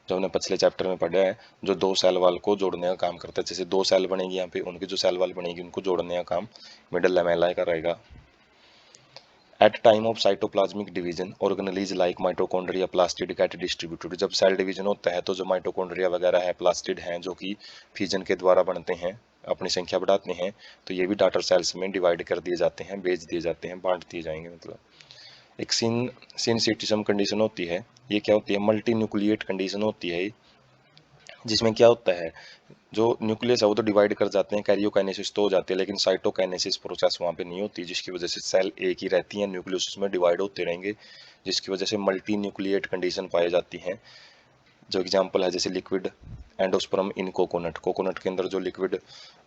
जो हमने पिछले चैप्टर में पढ़ा है, जो दो सेल वाल को जोड़ने का काम करता है, जैसे दो सेल बनेगी यहाँ पे, उनकी जो सेल वाल बनेगी उनको जोड़ने का काम मिडल लैमेला का रहेगा। At time of cytoplasmic division organelles like mitochondria plastid get distributed. जब सेल डिवीजन होता है तो जो माइटोकॉन्ड्रिया वगैरह है, प्लास्टिड हैं, जो कि फिजन के द्वारा बनते हैं, अपनी संख्या बढ़ाते हैं, तो ये भी डॉटर सेल्स में डिवाइड कर दिए जाते हैं, भेज दिए जाते हैं, बांट दिए जाएंगे। मतलब एक सिनसिटिज्म कंडीशन होती है। ये क्या होती है? मल्टी न्यूक्लिएट कंडीशन होती है, जिसमें क्या होता है, जो न्यूक्लियस है वो तो डिवाइड कर जाते हैं, कैरियोकाइनेसिस तो हो जाती है, लेकिन साइटोकाइनेसिस प्रोसेस वहाँ पे नहीं होती, जिसकी वजह से सेल एक ही रहती है, न्यूक्लियस उसमें डिवाइड होते रहेंगे, जिसकी वजह से मल्टी न्यूक्लिएट कंडीशन पाई जाती है। जो एग्जांपल है जैसे लिक्विड एंडोस्पर्म इन कोकोनट, कोकोनट के अंदर जो लिक्विड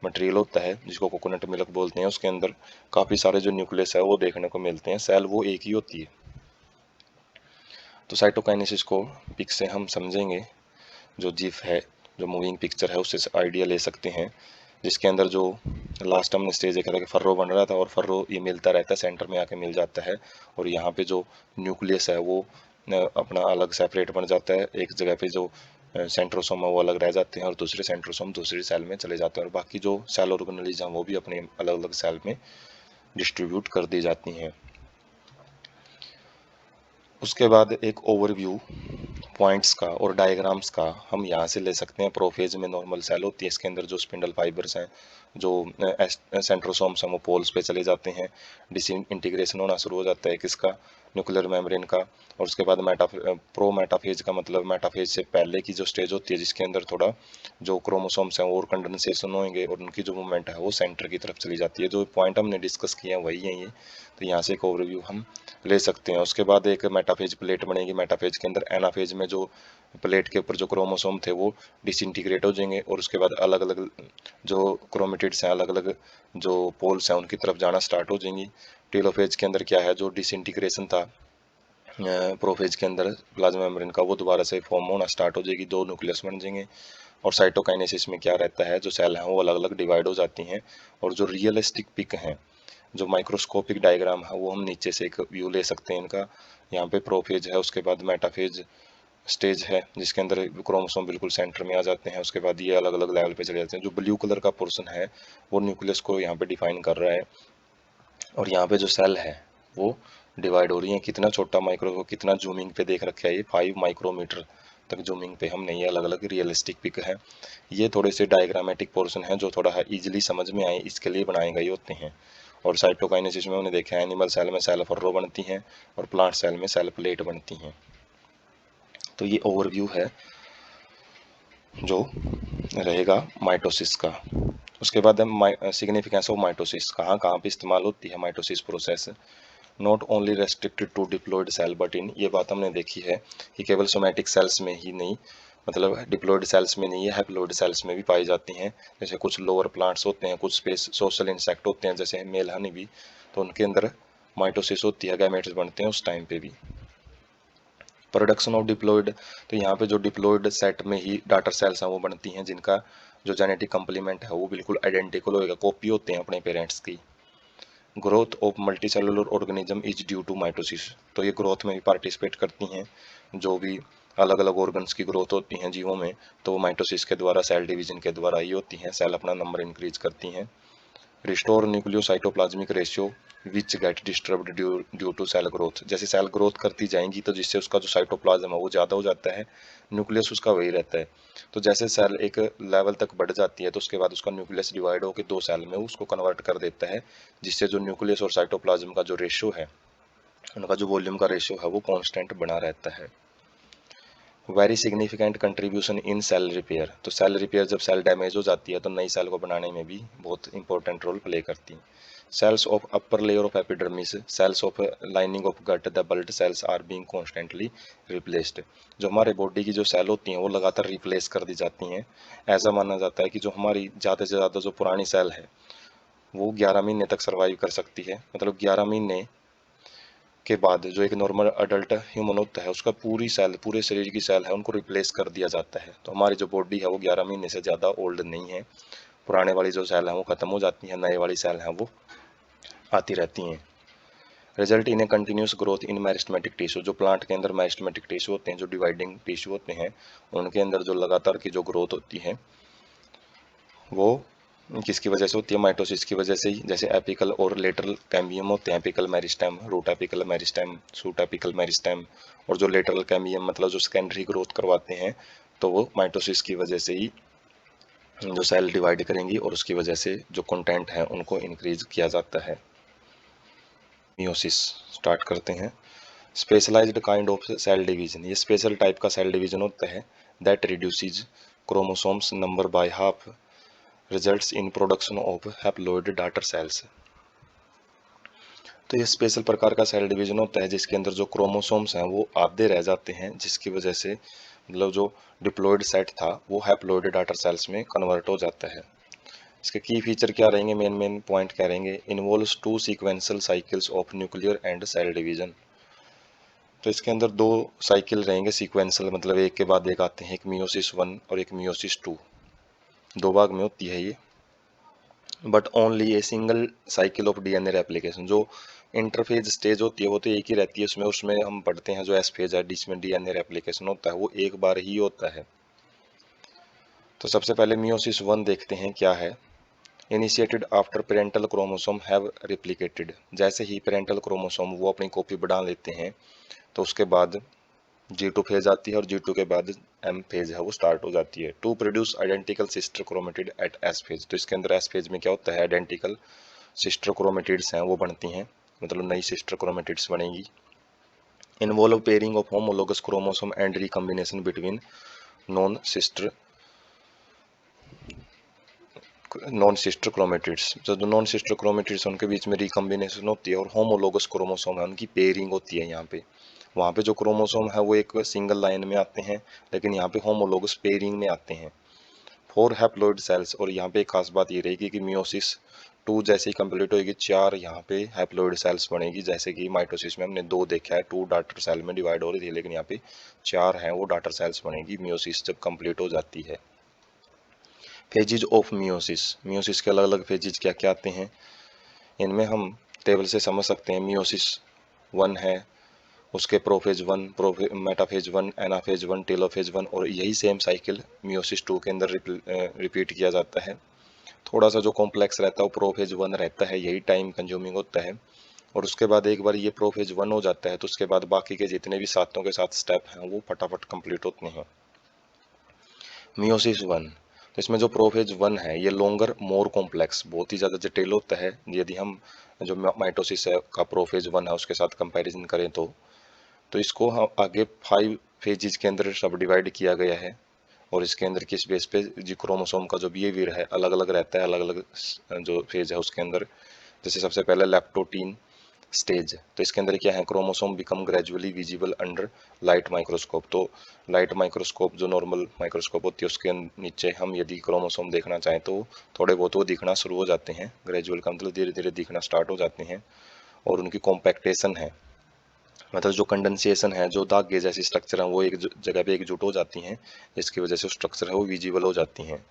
मटेरियल होता है जिसको कोकोनट मिल्क बोलते हैं, उसके अंदर काफ़ी सारे जो न्यूक्लियस है वो देखने को मिलते हैं, सेल वो एक ही होती है। तो साइटोकाइनेसिस को पिक से हम समझेंगे, जो जिफ है, जो मूविंग पिक्चर है, उससे आइडिया ले सकते हैं, जिसके अंदर जो लास्ट हमने स्टेज देखा था कि फर्रो बन रहा था और फर्रो ये मिलता रहता है, सेंटर में आके मिल जाता है, और यहाँ पे जो न्यूक्लियस है वो अपना अलग सेपरेट बन जाता है, एक जगह पे जो सेंट्रोसोम है वो अलग रह जाते हैं और दूसरे सेंट्रोसोम दूसरी सेल में चले जाते हैं, और बाकी जो सेल ऑर्गेनेलिज्म हैं वो भी अपने अलग अलग सेल में डिस्ट्रीब्यूट कर दी जाती हैं। उसके बाद एक ओवरव्यू पॉइंट्स का और डायग्राम्स का हम यहाँ से ले सकते हैं। प्रोफेज में नॉर्मल सेल होती है, इसके अंदर जो स्पिंडल फाइबर्स हैं, जो सेंट्रोसोम्स हैं वो पोल्स पे चले जाते हैं, डिसइंटीग्रेशन होना शुरू हो जाता है किसका? न्यूक्लियर मेम्ब्रेन का। और उसके बाद प्रो मेटाफेज का मतलब मेटाफेज से पहले की जो स्टेज होती है, जिसके अंदर थोड़ा जो क्रोमोसोम्स हैं और कंडेंसेशन होंगे और उनकी जो मूवमेंट है वो सेंटर की तरफ चली जाती है। जो पॉइंट हमने डिस्कस किए हैं वही है ये, तो यहाँ से एक ओवरव्यू हम ले सकते हैं। उसके बाद एक मेटाफेज प्लेट बनेगी, मेटाफेज के अंदर एनाफेज में जो प्लेट के ऊपर जो क्रोमोसोम थे वो डिसइंटीग्रेट हो जाएंगे, और उसके बाद अलग अलग जो क्रोमेटिड्स हैं, अलग अलग जो पोल्स हैं उनकी तरफ जाना स्टार्ट हो जाएंगी। टेलोफेज के अंदर क्या है, जो डिसइंटीग्रेशन था प्रोफेज के अंदर प्लाज्मा मेम्ब्रेन का, वो दोबारा से फॉर्म होना स्टार्ट हो जाएगी, दो न्यूक्लियस बन जाएंगे। और साइटोकाइनेसिस में क्या रहता है, जो सेल हैं वो अलग अलग डिवाइड हो जाती हैं। और जो रियलिस्टिक पिक हैं, जो माइक्रोस्कोपिक डायग्राम है, वो हम नीचे से एक व्यू ले सकते हैं इनका। यहाँ पे प्रोफेज है, उसके बाद मेटाफेज स्टेज है जिसके अंदर क्रोमोसोम बिल्कुल सेंटर में आ जाते हैं, उसके बाद ये अलग अलग लेवल पे चले जाते हैं। जो ब्लू कलर का पोर्शन है वो न्यूक्लियस को यहाँ पे डिफाइन कर रहा है, और यहाँ पे जो सेल है वो डिवाइड हो रही है। कितना छोटा माइक्रो, कितना जूमिंग पे देख रखा है ये, 5 माइक्रोमीटर तक जूमिंग पे हमने ये अलग अलग रियलिस्टिक पिक है। ये थोड़े से डायग्रामेटिक पोर्शन है जो थोड़ा इजीली समझ में आए इसके लिए बनाए गए होते हैं। और साइटोकाइनेसिस में हमने देखा है एनिमल सेल में सेल फर्रो बनती हैं और प्लांट सेल में सेल प्लेट बनती हैं। तो ये ओवरव्यू है जो रहेगा माइटोसिस का। उसके बाद है सिग्निफिकेंस ऑफ माइटोसिस, कहाँ कहाँ पे इस्तेमाल होती है mitosis process. Not only restricted to diploid cell but in, ये बात हमने देखी है कि केवल सोमैटिक सेल्स में ही नहीं, मतलब डिप्लॉयड सेल्स में नहीं है, हैप्लॉयड सेल्स में भी पाई जाती हैं। जैसे कुछ लोअर प्लांट्स होते हैं, कुछ स्पेस सोशल इंसेक्ट होते हैं जैसे मेल हनी भी, तो उनके अंदर माइटोसिस होती है, गैमेट्स बनते हैं उस टाइम पे भी। प्रोडक्शन ऑफ डिप्लॉयड, तो यहाँ पे जो डिप्लॉयड सेट में ही डाटर सेल्स हैं वो बनती हैं, जिनका जो जेनेटिक कम्प्लीमेंट है वो बिल्कुल आइडेंटिकल होएगा, कॉपी होते हैं अपने पेरेंट्स की। Growth of multicellular organism is due to mitosis, तो ये ग्रोथ में भी पार्टिसिपेट करती हैं। जो भी अलग अलग ऑर्गन्स की ग्रोथ होती हैं जीवों में, तो वो माइटोसिस के द्वारा, सेल डिवीजन के द्वारा ही होती हैं, सेल अपना नंबर इंक्रीज करती हैं। Restore nucleocytoplasmic ratio which get disturbed due to cell growth, जैसे सेल ग्रोथ करती जाएंगी तो जिससे उसका जो साइटोप्लाज्म है वो ज़्यादा हो जाता है, न्यूक्लियस उसका वही रहता है। तो जैसे सेल एक लेवल तक बढ़ जाती है तो उसके बाद उसका न्यूक्लियस डिवाइड होकर दो सेल में उसको कन्वर्ट कर देता है, जिससे जो न्यूक्लियस और साइटोप्लाज्म का जो रेशियो है, उनका जो वॉल्यूम का रेशियो है वो कांस्टेंट बना रहता है। Very significant contribution in cell repair, तो सेल रिपेयर जब सेल डैमेज हो जाती है तो नई सेल को बनाने में भी बहुत इंपॉर्टेंट रोल प्ले करती हैं। Cells of upper layer of epidermis, cells of lining of gut, the blood cells are being constantly replaced, जो हमारे बॉडी की जो सेल होती हैं वो लगातार रिप्लेस कर दी जाती हैं। ऐसा माना जाता है कि जो हमारी ज़्यादा से ज़्यादा जो पुरानी सेल है वो 11 महीने तक सर्वाइव कर सकती है, मतलब 11 महीने के बाद जो एक नॉर्मल अडल्ट ह्यूमन होता है उसका पूरी सेल, पूरे शरीर की सेल है उनको रिप्लेस कर दिया जाता है। तो हमारी जो बॉडी है वो 11 महीने से ज़्यादा ओल्ड नहीं है, पुराने वाली जो सेल है वो ख़त्म हो जाती है, नए वाली सेल हैं वो आती रहती हैं। Result in a continuous growth in meristematic tissue, जो प्लांट के अंदर मेरिस्टेमेटिक टिश्यू होते हैं, जो डिवाइडिंग टिश्यू होते हैं, उनके अंदर जो लगातार की जो ग्रोथ होती है वो किसकी वजह से होती है? माइटोसिस की वजह से ही। जैसे एपिकल और लेटरल कैम्बियम होते हैं, apical meristem, root apical meristem, shoot apical meristem, और जो लेटरल कैम्बियम मतलब जो सेकेंडरी ग्रोथ करवाते हैं, तो वो माइटोसिस की वजह से ही जो सेल डिवाइड करेंगी और उसकी वजह से जो कंटेंट है उनको इंक्रीज किया जाता है। मियोसिस स्टार्ट करते हैं। Specialised kind of cell division, ये स्पेशल टाइप का सेल डिवीजन होता है that reduces chromosomes number by half, results in production of haploid daughter cells. तो ये स्पेशल प्रकार का सेल डिवीजन होता है जिसके अंदर जो क्रोमोसोम्स हैं वो आधे रह जाते हैं, जिसकी वजह से मतलब जो डिप्लॉइड सेट था वो हैप्लॉइड डॉटर सेल्स में कन्वर्ट हो जाता है। इसके की फीचर क्या रहेंगे, मेन मेन पॉइंट क्या रहेंगे? Involves two sequential cycles of nuclear and cell division. तो इसके अंदर दो साइकिल रहेंगे सीक्वेंशियल, मतलब एक के बाद एक आते हैं, एक मियोसिस 1 और एक मियोसिस 2, दो भाग में होती है ये। But only a single cycle of DNA replication, जो इंटरफेज स्टेज होती है वो तो एक ही रहती है उसमें, उसमें हम पढ़ते हैं जो एस फेज है जिसमें डीएनए रेप्लिकेशन होता है वो एक बार ही होता है। तो सबसे पहले मियोसिस 1 देखते हैं क्या है। Initiated after parental chromosome have replicated, जैसे ही पेरेंटल क्रोमोसोम वो अपनी कॉपी बढ़ा लेते हैं तो उसके बाद G2 फेज आती है और G2 के बाद M फेज है वो स्टार्ट हो जाती है। To produce identical sister chromatid at S phase, तो इसके अंदर S फेज में क्या होता है, आइडेंटिकल सिस्टर क्रोमेटिड्स हैं वो बनती हैं, मतलब नई सिस्टर क्रोमेटिड्स बनेगी। Involve pairing of homologous chromosome and recombination between non sister chromatids, जो नॉन सिस्टर क्रोमेटिड्स उनके बीच में रिकॉम्बिनेशन होती है और होमोलोगस क्रोमोसोम है उनकी पेयरिंग होती है। यहाँ पे वहाँ पे जो क्रोमोसोम है वो एक सिंगल लाइन में आते हैं, लेकिन यहाँ पे होमोलोगस पेयरिंग में आते हैं। 4 हैप्लॉइड सेल्स, और यहाँ पे एक खास बात ये रहेगी कि मियोसिस 2 जैसे ही कंप्लीट होगी 4 यहाँ पे हैप्लॉइड सेल्स बनेगी, जैसे कि माइटोसिस में हमने 2 देखा है, 2 डॉटर सेल में डिवाइड हो रही थी, लेकिन यहाँ पे 4 हैं वो डॉटर सेल्स बनेगी मियोसिस जब कंप्लीट हो जाती है। फेजिज ऑफ मियोसिस, मियोसिस के अलग अलग फेजिज क्या क्या आते हैं इनमें हम टेबल से समझ सकते हैं। मियोसिस 1 है, उसके प्रोफेज 1, मेटाफेज 1, एनाफेज 1, टेलोफेज 1, और यही सेम साइकिल मियोसिस 2 के अंदर रिपीट किया जाता है। थोड़ा सा जो कॉम्प्लेक्स रहता है वो प्रोफेज 1 रहता है, यही टाइम कंज्यूमिंग होता है। और उसके बाद एक बार ये प्रोफेज 1 हो जाता है तो उसके बाद बाकी के जितने भी सातों के साथ स्टेप हैं वो फटाफट कंप्लीट होते हैं। मियोसिस 1, तो इसमें जो प्रोफेज 1 है ये लॉन्गर मोर कॉम्प्लेक्स, बहुत ही ज़्यादा जटिल होता है। यदि हम जो माइटोसिस है का प्रोफेज 1 है उसके साथ कंपैरिजन करें तो इसको हम आगे 5 फेजेज के अंदर सब डिवाइड किया गया है। और इसके अंदर किस बेस पे जी क्रोमोसोम का जो बिहेवियर है अलग अलग रहता है, अलग अलग जो फेज है उसके अंदर। जैसे सबसे पहले लेप्टोटीन स्टेज, तो इसके अंदर क्या है, chromosome become gradually visible under light microscope. तो लाइट माइक्रोस्कोप जो नॉर्मल माइक्रोस्कोप होती है उसके नीचे हम यदि क्रोमोसोम देखना चाहें तो थोड़े बहुत वो दिखना शुरू हो जाते हैं, ग्रेजुअल का मतलब धीरे धीरे दिखना स्टार्ट हो जाते हैं। और उनकी कॉम्पैक्टेशन है, मतलब जो कंडेंसेशन है, जो धागे जैसी स्ट्रक्चर है वो एक जगह पे एकजुट हो जाती हैं, जिसकी वजह से स्ट्रक्चर है वो विजिबल हो जाती हैं।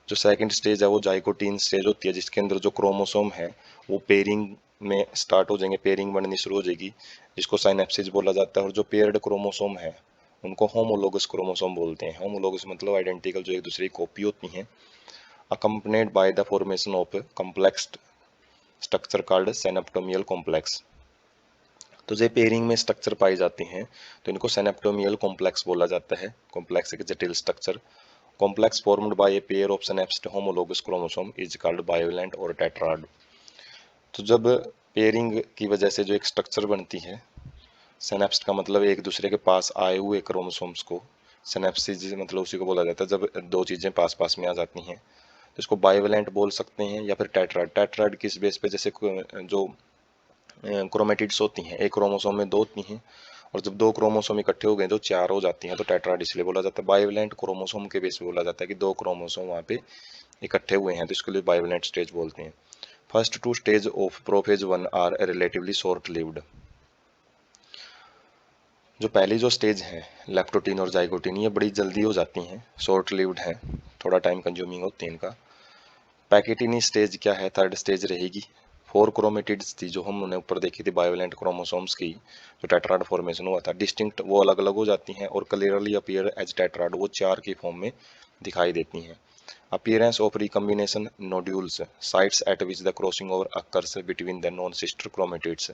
जो सेकंड स्टेज है वो जाइगोटीन स्टेज होती है, जिसके अंदर जो क्रोमोसोम है वो पेयरिंग में स्टार्ट हो जाएंगे, पेयरिंग बननी शुरू हो जाएगी, जिसको साइनेप्सिस बोला जाता है। और जो पेयर्ड क्रोमोसोम है उनको होमोलोगस क्रोमोसोम बोलते हैं। होमोलोगस मतलब आइडेंटिकल, जो एक दूसरे की कॉपी होती हैं। Accompanied by the formation of complex structure called synaptonemal complex, तो जो पेयरिंग में स्ट्रक्चर पाई जाती हैं तो इनको सेनेप्टोमियल कॉम्प्लेक्स बोला जाता है। कॉम्प्लेक्स एक जटिल structure, complex formed by a pair of synapsed homologous chromosome is called bivalent और टेट्राड। तो जब पेयरिंग की वजह से जो एक स्ट्रक्चर बनती है, सिनेप्स्ड का मतलब एक दूसरे के पास आए हुए क्रोमोसोम्स को, सिनेप्सिस मतलब उसी को बोला जाता है जब दो चीज़ें पास पास में आ जाती हैं, तो इसको बाइवेलेंट बोल सकते हैं या फिर टेट्राड। टेट्राड किस बेस पे, जैसे जो क्रोमेटिड्स होती हैं एक क्रोमोसोम में दो होती हैं, और जब दो क्रोमोसोम इकट्ठे हो गए तो चार हो जाती हैं, तो टेट्राड इसलिए बोला जाता है। बाइवेलेंट क्रोमोसोम के बेस पे बोला जाता है कि दो क्रोमोसोम वहाँ पे इकट्ठे हुए हैं, तो इसके लिए बाइवेलेंट स्टेज बोलते हैं। First two stage of prophase 1 are relatively short lived, जो पहली जो स्टेज है लेप्टोटीन और जाइगोटीन ये बड़ी जल्दी हो जाती हैं, शॉर्ट लिव्ड है, थोड़ा टाइम कंज्यूमिंग होती है इनका। पैकेटिनी स्टेज क्या है, थर्ड स्टेज रहेगी। 4 क्रोमेटिड्स थी जो हमने ऊपर देखी थी बायोवेलेंट क्रोमोसोम्स की, जो टेट्राड फॉर्मेशन हुआ था, डिस्टिंक्ट वो अलग अलग हो जाती हैं और क्लियरली अपीयर एज टेट्राड, वो चार की फॉर्म में दिखाई देती हैं। Appearance of recombination nodules, sites eight which the crossing over occurs between the non sister chromatids.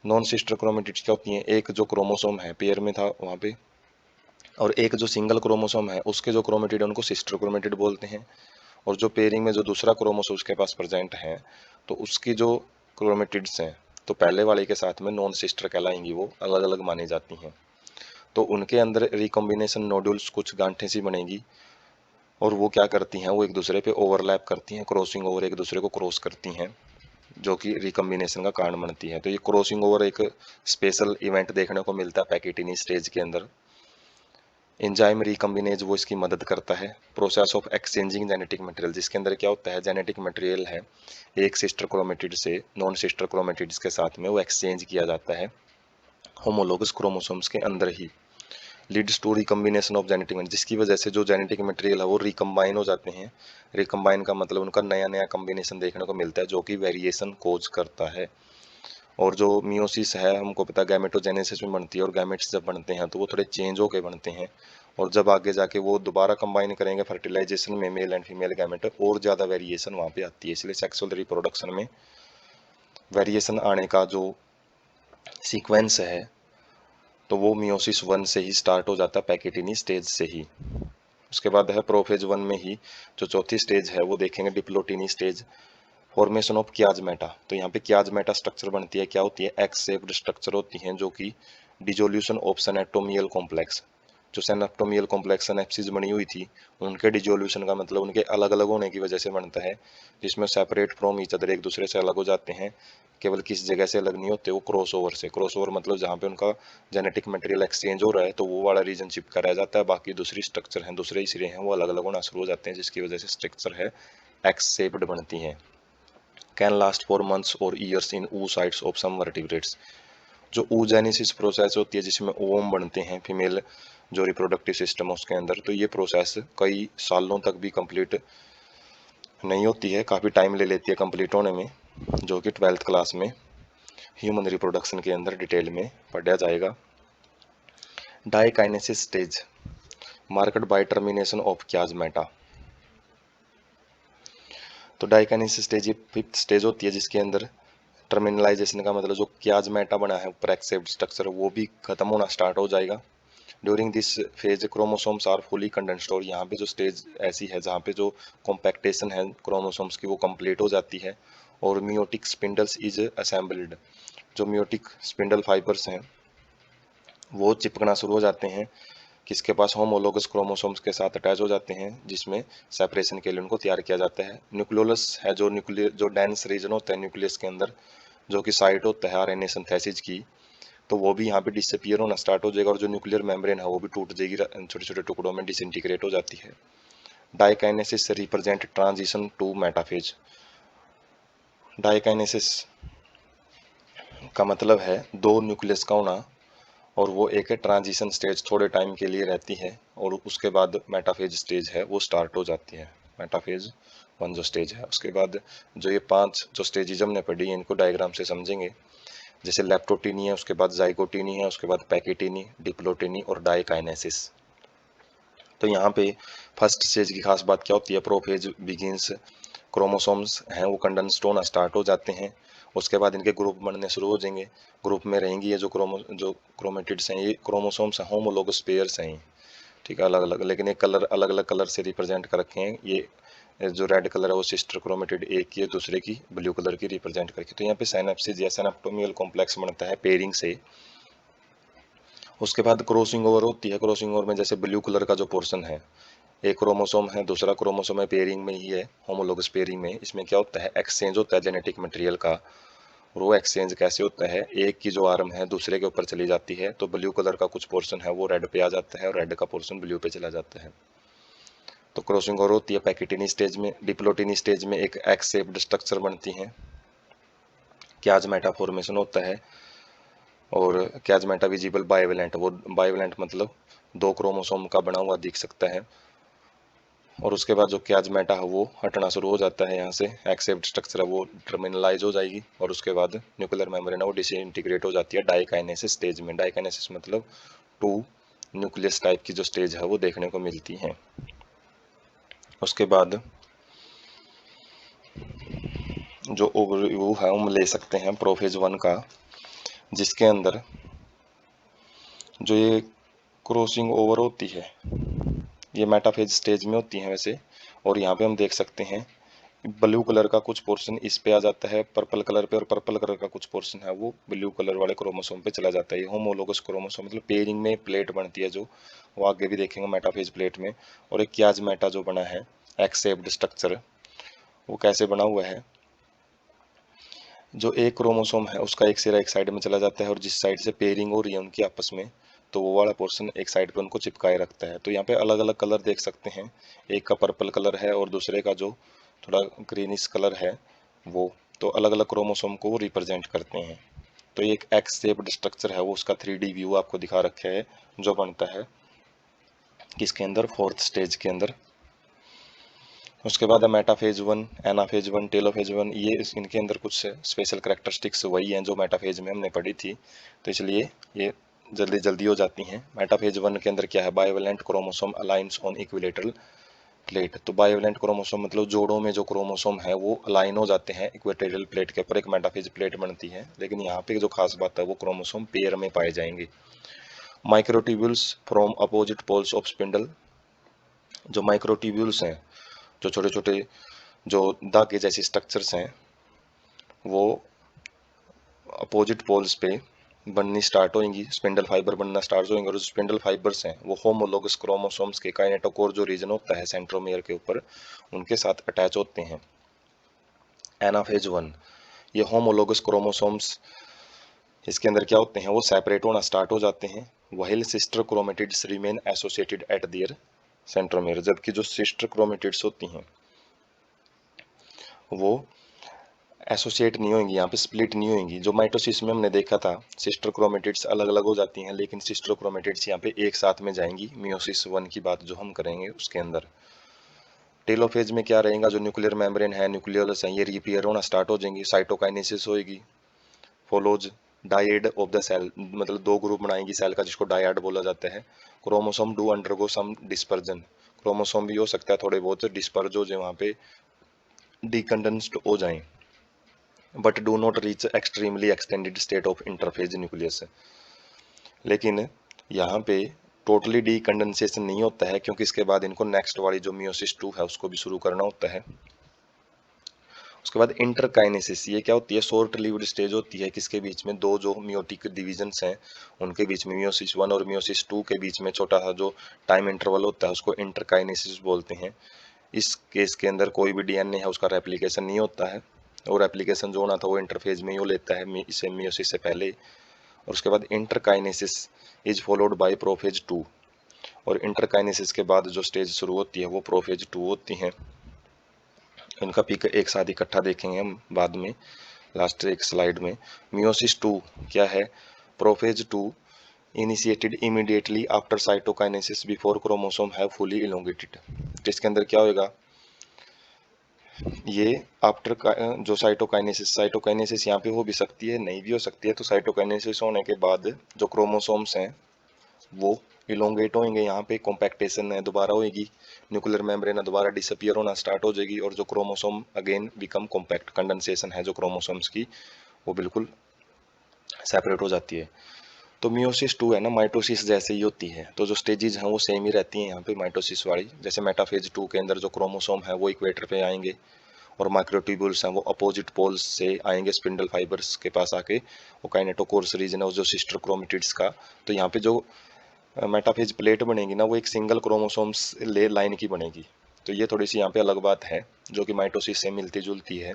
Non sister chromatids क्या होती हैं, एक जो क्रोमोसोम है पेयर में था वहाँ पे, और एक जो सिंगल क्रोमोसोम है उसके जो क्रोमेटिड है उनको सिस्टर क्रोमेटिड बोलते हैं, और जो पेयरिंग में जो दूसरा क्रोमोसोम उसके पास प्रेजेंट है तो उसकी जो क्रोमेटिड्स हैं तो पहले वाले के साथ में नॉन सिस्टर कहलाएंगी, वो अलग अलग मानी जाती हैं। तो उनके अंदर रिकॉम्बिनेशन नोड्यूल्स कुछ गांठें सी बनेगी, और वो क्या करती हैं, वो एक दूसरे पे ओवरलैप करती हैं, क्रॉसिंग ओवर एक दूसरे को क्रॉस करती हैं, जो कि रिकम्बिनेशन का कारण बनती है। तो ये क्रॉसिंग ओवर एक स्पेशल इवेंट देखने को मिलता है पैकेटिनी स्टेज के अंदर। एंजाइम रिकम्बिनेज वो इसकी मदद करता है। Process of exchanging genetic material, जिसके अंदर क्या होता है, जेनेटिक मटेरियल है एक सिस्टर क्रोमेटिड से नॉन सिस्टर क्रोमेटिड्स के साथ में वो एक्सचेंज किया जाता है होमोलोगस क्रोमोसोम्स के अंदर ही। Leads to recombination of genetic material, जिसकी वजह से जो जेनेटिक मटेरियल है वो रिकम्बाइन हो जाते हैं। रिकम्बाइन का मतलब उनका नया नया कम्बिनेशन देखने को मिलता है जो कि वेरिएशन कोज करता है। और जो मियोसिस है हमको पता है गैमेटोजेनेसिस में बनती है, और गैमेट्स जब बनते हैं तो वो थोड़े चेंज होके बनते हैं, और जब आगे जाके वो दोबारा कंबाइन करेंगे फर्टिलाइजेशन में मेल एंड फीमेल गैमेट, और ज़्यादा वेरिएशन वहाँ पे आती है। इसलिए सेक्सुअल रिप्रोडक्शन में वेरिएशन आने का जो सीक्वेंस है तो वो मियोसिस 1 से ही स्टार्ट हो जाता है, पैकेटिनी स्टेज से ही। उसके बाद है प्रोफेज 1 में ही जो चौथी स्टेज है वो देखेंगे डिप्लोटिनी स्टेज, फॉर्मेशन ऑफ क्याजमेटा। तो यहाँ पे क्याजमेटा स्ट्रक्चर बनती है, क्या होती है, एक्स शेप्ड स्ट्रक्चर होती हैं जो कि डिजोल्यूशन ऑफ सेनेप्टोमियल कॉम्प्लेक्स, जो सेनेप्टोमियल कॉम्प्लेक्स सिनेप्सिस बनी हुई थी उनके डिजोल्यूशन का मतलब उनके अलग अलग होने की वजह से बनता है, जिसमें सेपरेट फ्रॉम ईच अदर एक दूसरे से अलग हो जाते हैं। केवल किस जगह से अलग नहीं होते, वो क्रॉस ओवर से। क्रॉस ओवर मतलब जहाँ पे उनका जेनेटिक मटेरियल एक्सचेंज हो रहा है तो वो वाला रीजन चिपका रह जाता है, बाकी दूसरी स्ट्रक्चर हैं दूसरे ही सिरे हैं वो अलग अलग होना शुरू हो जाते हैं, जिसकी वजह से स्ट्रक्चर है एक्स शेप्ड बनती हैं। Can last for months or years in oocytes of some vertebrates. जो oogenesis प्रोसेस होती है जिसमें ओवम बनते हैं फीमेल जो रिप्रोडक्टिव सिस्टम है उसके अंदर, तो ये प्रोसेस कई सालों तक भी कंप्लीट नहीं होती है, काफ़ी टाइम ले लेती है कंप्लीट होने में, जो कि 12th क्लास में ह्यूमन रिप्रोडक्शन के अंदर डिटेल में पढ़ा जाएगा। Diakinesis stage marked by termination of chiasmata. तो डाइकाइनेसिस स्टेज ये 5th स्टेज होती है जिसके अंदर टर्मिनलाइजेशन का मतलब जो क्याजमेटा बना है ऊपर एक्सेप्ट स्ट्रक्चर वो भी खत्म होना स्टार्ट हो जाएगा। During this phase chromosomes are fully condensed, और यहाँ पे जो स्टेज ऐसी है जहाँ पे जो कॉम्पैक्टेशन है क्रोमोसोम्स की वो कंप्लीट हो जाती है, और मियोटिक स्पिंडल्स इज असेंबल्ड। जो मियोटिक स्पिंडल फाइबर्स हैं वो चिपकना शुरू हो जाते हैं, किसके पास, होमोलोगस क्रोमोसोम्स के साथ अटैच हो जाते हैं, जिसमें सेपरेशन के लिए उनको तैयार किया जाता है। न्यूक्लियोलस है जो न्यूक्लियर जो डेंस रीजन होता है न्यूक्लियस के अंदर, जो कि साइट होता है आरएनए सिंथेसिस की, तो वो भी यहाँ पे डिसअपियर होना स्टार्ट हो जाएगा, और जो न्यूक्लियर मेम्ब्रेन है वो भी टूट जाएगी, छोटे छोटे टुकड़ों में डिसइंटीग्रेट हो जाती है। Diakinesis represent transition to metaphase. Diakinesis का मतलब है दो न्यूक्लियस का होना, और वो एक है ट्रांजिशन स्टेज, थोड़े टाइम के लिए रहती है, और उसके बाद मेटाफेज स्टेज है वो स्टार्ट हो जाती है। मेटाफेज 1 जो स्टेज है, उसके बाद जो ये 5 जो स्टेजेज हमने पढ़ी हैं इनको डायग्राम से समझेंगे। जैसे लेप्टोटीनी है, उसके बाद जाइगोटीनी है, उसके बाद पैकेटीनी, डिप्लोटीनी और डाइकाइनेसिस। तो यहाँ पे फर्स्ट स्टेज की खास बात क्या होती है, प्रोफेज बिगिंस, क्रोमोसोम्स हैं वो कंडेंस्ड होना स्टार्ट हो जाते हैं, उसके बाद इनके ग्रुप बनने शुरू हो जाएंगे। ग्रुप में रहेंगी ये जो क्रोमेटिड्स हैं, ये क्रोमोसोम्स हैं, होमोलोगस पेयर्स हैं, ठीक है, अलग अलग, लेकिन एक कलर अलग अलग कलर से रिप्रेजेंट कर रखे हैं। ये जो रेड कलर है वो सिस्टर क्रोमेटिड एक की है, दूसरे की ब्लू कलर की रिप्रेजेंट करके। तो यहाँ पे साइनेप्सिस या सिनेप्टोमियल कॉम्प्लेक्स बनता है पेयरिंग से। उसके बाद क्रॉसिंग ओवर होती है। क्रॉसिंग ओवर में जैसे ब्लू कलर का जो पोर्शन है, एक क्रोमोसोम है, दूसरा क्रोमोसोम है, पेयरिंग में ही है, होमोलोगस पेयरिंग में। इसमें क्या होता है, एक्सचेंज होता है जेनेटिक मटेरियल का। और वो एक्सचेंज कैसे होता है, एक की जो आर्म है दूसरे के ऊपर चली जाती है, तो ब्लू कलर का कुछ पोर्शन है वो रेड पे आ जाता है, और रेड का पोर्शन ब्लू पे चला जाता है। तो क्रॉसिंग ओवर होती है पैकेटिनी स्टेज में। डिप्लोटिनी स्टेज में एक एक्स शेप्ड स्ट्रक्चर बनती है, क्याजमेटा फॉर्मेशन होता है, और क्याजमेटा विजिबल बाइवेलेंट, वो बाइवेलेंट मतलब दो क्रोमोसोम का बना हुआ दिख सकता है। और उसके बाद जो क्याजमेटा है वो हटना शुरू हो जाता है, यहाँ से एक्सेप्ट स्ट्रक्चर है वो टर्मिनलाइज हो जाएगी, और उसके बाद न्यूक्लियर मेम्ब्रेन है वो डिसइंटीग्रेट हो जाती है डाइकाइनेसिस स्टेज में। डाइकाइनेसिस मतलब 2 न्यूक्लियस टाइप की जो स्टेज है वो देखने को मिलती है। उसके बाद जो ओवरव्यू है हम ले सकते हैं प्रोफेज 1 का, जिसके अंदर जो ये क्रॉसिंग ओवर होती है ये मेटाफेज स्टेज में होती है वैसे। और यहाँ पे हम देख सकते हैं ब्लू कलर का कुछ पोर्शन इस पे आ जाता है पर्पल कलर पे, और पर्पल कलर का कुछ पोर्शन है वो ब्लू कलर वाले क्रोमोसोम पे चला जाता है। ये होमोलोगस क्रोमोसोम मतलब पेयरिंग में प्लेट बनती है, जो वो आगे भी देखेंगे मेटाफेज प्लेट में। और एक कियाजमेटा जो बना है एक्स शेप्ड स्ट्रक्चर, वो कैसे बना हुआ है, जो एक क्रोमोसोम है उसका एक सिरा एक साइड में चला जाता है, और जिस साइड से पेयरिंग हो रही है उनकी आपस में, तो वो वाला पोर्शन एक साइड पे उनको चिपकाए रखता है। तो यहाँ पे अलग अलग कलर देख सकते हैं, एक का पर्पल कलर है और दूसरे का जो थोड़ा ग्रीनिश कलर है वो, तो अलग अलग क्रोमोसोम को वो रिप्रेजेंट करते हैं। तो ये एक एक्स शेप्ड स्ट्रक्चर है, वो उसका 3D व्यू आपको दिखा रखा है, जो बनता है किसके अंदर, फोर्थ स्टेज के अंदर। उसके बाद है मेटाफेज 1, एनाफेज 1, टेलोफेज 1। ये इनके अंदर कुछ स्पेशल करेक्टरिस्टिक्स वही हैं जो मेटाफेज में हमने पढ़ी थी, तो इसलिए ये जल्दी जल्दी हो जाती हैं। मेटाफेज 1 के अंदर क्या है, bivalent chromosome aligns on equilateral plate. तो बायोवेलेंट क्रोमोसोम मतलब जोड़ों में जो क्रोमोसोम है वो अलाइन हो जाते हैं इक्वेटोरियल प्लेट के ऊपर, एक मेटाफेज प्लेट बनती है। लेकिन यहाँ पे जो खास बात है वो क्रोमोसोम पेयर में पाए जाएंगे। Microtubules from opposite poles of spindle. जो माइक्रोट्यूब्यूल्स हैं, जो छोटे छोटे जो धागे जैसे स्ट्रक्चर्स हैं, वो अपोजिट पोल्स पे बननी स्टार्ट होंगी, स्पिंडल फाइबर बनना स्टार्ट होंगे। और जो स्पिंडल फाइबर्स हैं वो होमोलोगस क्रोमोसोम्स के काइनेटोकोर जो रीजन होता है सेंट्रोमियर के ऊपर, उनके साथ अटैच होते हैं। एनाफेज 1, ये होमोलोगस क्रोमोसोम्स इसके अंदर क्या होते हैं, वो सेपरेट होना स्टार्ट हो जाते हैं, while sister chromatids remain associated eight there centromere. जबकि जो सिस्टर क्रोमेटिड्स होती हैं वो एसोसिएट नहीं होंगी, यहाँ पे स्प्लिट नहीं होंगी। जो माइटोसिस में हमने देखा था सिस्टर क्रोमेटिड्स अलग अलग हो जाती हैं, लेकिन सिस्टर क्रोमेटिड्स यहाँ पे एक साथ में जाएंगी। मियोसिस 1 की बात जो हम करेंगे उसके अंदर। टेलोफेज में क्या रहेगा, जो न्यूक्लियर मेम्ब्रेन है, न्यूक्लियस है, ये रिपेयर होना स्टार्ट हो जाएंगी, साइटोकाइनेसिस होएगी, follows dyad of the cell, मतलब दो ग्रुप बनाएंगी सेल का जिसको डायड बोला जाता है। Chromosome do undergo some dispersion, chromosome भी हो सकता है थोड़े बहुत डिस्पर्ज हो जाए, वहाँ पे डिकंडेंस्ड हो जाएं, but do not reach extremely extended state of interphase nucleus. लेकिन यहाँ पे टोटली डीकंडेंसेशन नहीं होता है, क्योंकि इसके बाद इनको नेक्स्ट वाली जो मियोसिस 2 है उसको भी शुरू करना होता है। उसके बाद इंटरकाइनेसिस, ये क्या होती है, शॉर्ट लिव्ड स्टेज होती है किसके बीच में, दो जो मियोटिक डिविजन्स हैं उनके बीच में, मियोसिस 1 और मियोसिस 2 के बीच में छोटा सा जो टाइम इंटरवल होता है उसको इंटरकाइनेसिस बोलते हैं। इस केस के अंदर कोई भी डीएनए है उसका रेप्लिकेशन नहीं होता है, और रेप्लिकेशन जो होना था वो इंटरफेज में ही हो लेता है इसे मियोसिस से पहले। और उसके बाद interkinesis is followed by prophase 2, और इंटरकाइनेसिस के बाद जो स्टेज शुरू होती है वो प्रोफेज 2 होती है। इनका पिक एक साथ इकट्ठा देखेंगे हम बाद में लास्ट एक स्लाइड में। मियोसिस 2 क्या है, prophase 2 initiated immediately after cytokinesis before chromosome have fully elongated. तो इसके अंदर क्या होएगा, ये आफ्टर जो साइटोकाइनेसिस यहाँ पे हो भी सकती है नहीं भी हो सकती है। तो साइटोकाइनेसिस होने के बाद जो क्रोमोसोम्स हैं वो इलोंगेट होंगे, यहाँ पे कॉम्पैक्टेशन है दोबारा होगी, न्यूक्लियर मेम्ब्रेन दोबारा डिसअपियर होना स्टार्ट हो जाएगी, और जो chromosome again become compact, condensation है जो क्रोमोसोम्स की वो बिल्कुल सेपरेट हो जाती है। तो मियोसिस 2 है ना माइटोसिस जैसे ही होती है, तो जो स्टेजेस हैं वो सेम ही रहती हैं यहाँ पे माइटोसिस वाली। जैसे मेटाफेज 2 के अंदर जो क्रोमोसोम है वो इक्वेटर पे आएंगे, और माइक्रोट्यूब्यूल्स हैं वो अपोजिट पोल्स से आएंगे स्पिंडल फाइबर्स के पास आके, वो काइनेटोकोर्स रीजन है जो सिस्टर क्रोमेटिड्स का। तो यहाँ पे जो मेटाफेज प्लेट बनेगी ना वो एक सिंगल क्रोमोसोम्स ले लाइन की बनेगी। तो ये थोड़ी सी यहाँ पे अलग बात है जो कि माइटोसिस से मिलती जुलती है।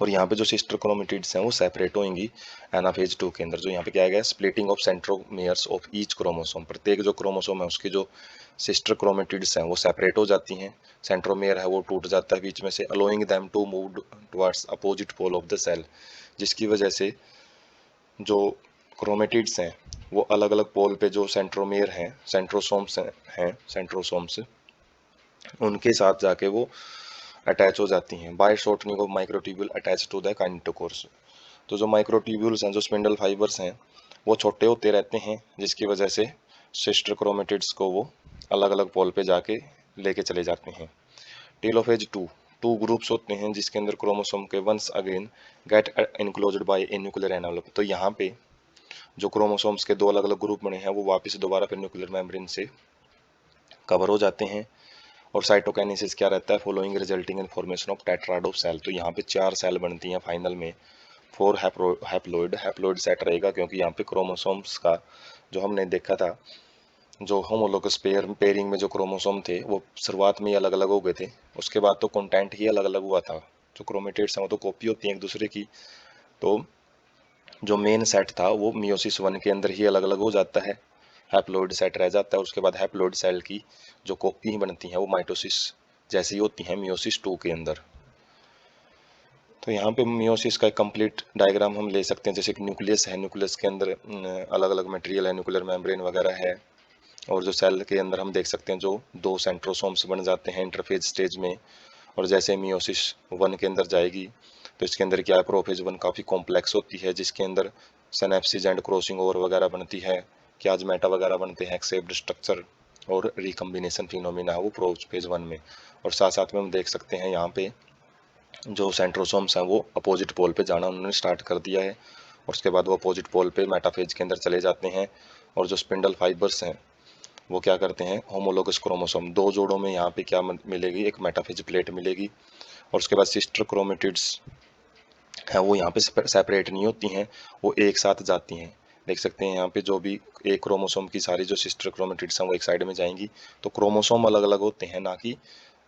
और यहाँ पे जो सिस्टर क्रोमेटिड्स हैं वो सेपरेट होंगी एनाफेज 2 के अंदर। जो यहाँ पे क्या गया, splitting of centromeres of each chromosome, प्रत्येक जो क्रोमोसोम है उसकी जो सिस्टर क्रोमेटिड्स हैं वो सेपरेट हो जाती हैं, सेंट्रोमियर है वो टूट जाता है बीच में से, allowing them to move towards opposite pole of the cell, जिसकी वजह से जो क्रोमेटिड्स हैं वो अलग अलग पोल पे जो सेंट्रोमियर हैं सेंट्रोसोम्स उनके साथ जाके वो अटैच हो जाती हैं by shortening of microtubule attach to the kinetochores. तो जो माइक्रोट्यूब्यूल्स हैं जो स्पिंडल फाइबर्स हैं वो छोटे होते रहते हैं, जिसकी वजह से सिस्टर क्रोमेटिड्स को वो अलग अलग पोल पे जाके लेके चले जाते हैं। टेलोफेज 2, टू ग्रुप्स होते हैं जिसके अंदर क्रोमोसोम के once again get enclosed by a nuclear envelope. तो यहाँ पे जो क्रोमोसोम्स के दो अलग अलग ग्रुप बने हैं वो वापस दोबारा फिर न्यूक्लियर मेम्ब्रेन से कवर हो जाते हैं। और साइटोकाइनेसिस क्या रहता है, following resulting in formation of tetrad of cell. तो यहाँ पे 4 सेल बनती हैं फाइनल में, 4 हैप्लोइड सेट रहेगा, क्योंकि यहाँ पे क्रोमोसोम्स का जो हमने देखा था, जो होमोलोगस पेयरिंग में जो क्रोमोसोम थे वो शुरुआत में ही अलग अलग हो गए थे, उसके बाद तो कंटेंट ही अलग अलग हुआ था। जो क्रोमेटिड्स हैं वो तो कॉपी होती हैं एक दूसरे की, तो जो मेन सेट था वो मियोसिस 1 के अंदर ही अलग अलग हो जाता है, हैप्लोइड सेट रह जाता है। उसके बाद हैप्लोइड सेल की जो कॉपी बनती हैं वो माइटोसिस जैसी होती हैं मियोसिस 2 के अंदर। तो यहाँ पे मियोसिस का एक कंप्लीट डायग्राम हम ले सकते हैं। जैसे कि न्यूक्लियस है, न्यूक्लियस के अंदर अलग अलग मटेरियल है, न्यूक्लियर मेम्ब्रेन वगैरह है। और जो सेल के अंदर हम देख सकते हैं जो 2 सेंट्रोसोम्स बन जाते हैं इंटरफेज स्टेज में। और जैसे मियोसिस 1 के अंदर जाएगी तो इसके अंदर क्या है, प्रोफेज 1 काफ़ी कॉम्प्लेक्स होती है, जिसके अंदर सिनेप्सिस एंड क्रॉसिंग ओवर वगैरह बनती है, क्याजमेटा वगैरह बनते हैं, एक्सेप्ट स्ट्रक्चर और रिकम्बिनेशन फिनोमिना है वो प्रोफेज 1 में। और साथ साथ में हम देख सकते हैं यहाँ पे जो सेंट्रोसोम्स हैं वो अपोजिट पोल पे जाना उन्होंने स्टार्ट कर दिया है। और उसके बाद वो अपोजिट पोल पे मेटाफेज के अंदर चले जाते हैं। और जो स्पिंडल फाइबर्स हैं वो क्या करते हैं, होमोलोगस क्रोमोसोम 2 जोड़ों में यहाँ पे क्या मिलेगी, एक मेटाफेज प्लेट मिलेगी। और उसके बाद सिस्टर क्रोमेटिड्स हैं वो यहाँ पे सेपरेट नहीं होती हैं, वो एक साथ जाती हैं। देख सकते हैं यहाँ पे जो भी एक क्रोमोसोम की सारी जो सिस्टर क्रोमेटिड्स हैं वो एक साइड में जाएंगी। तो क्रोमोसोम अलग अलग होते हैं, ना कि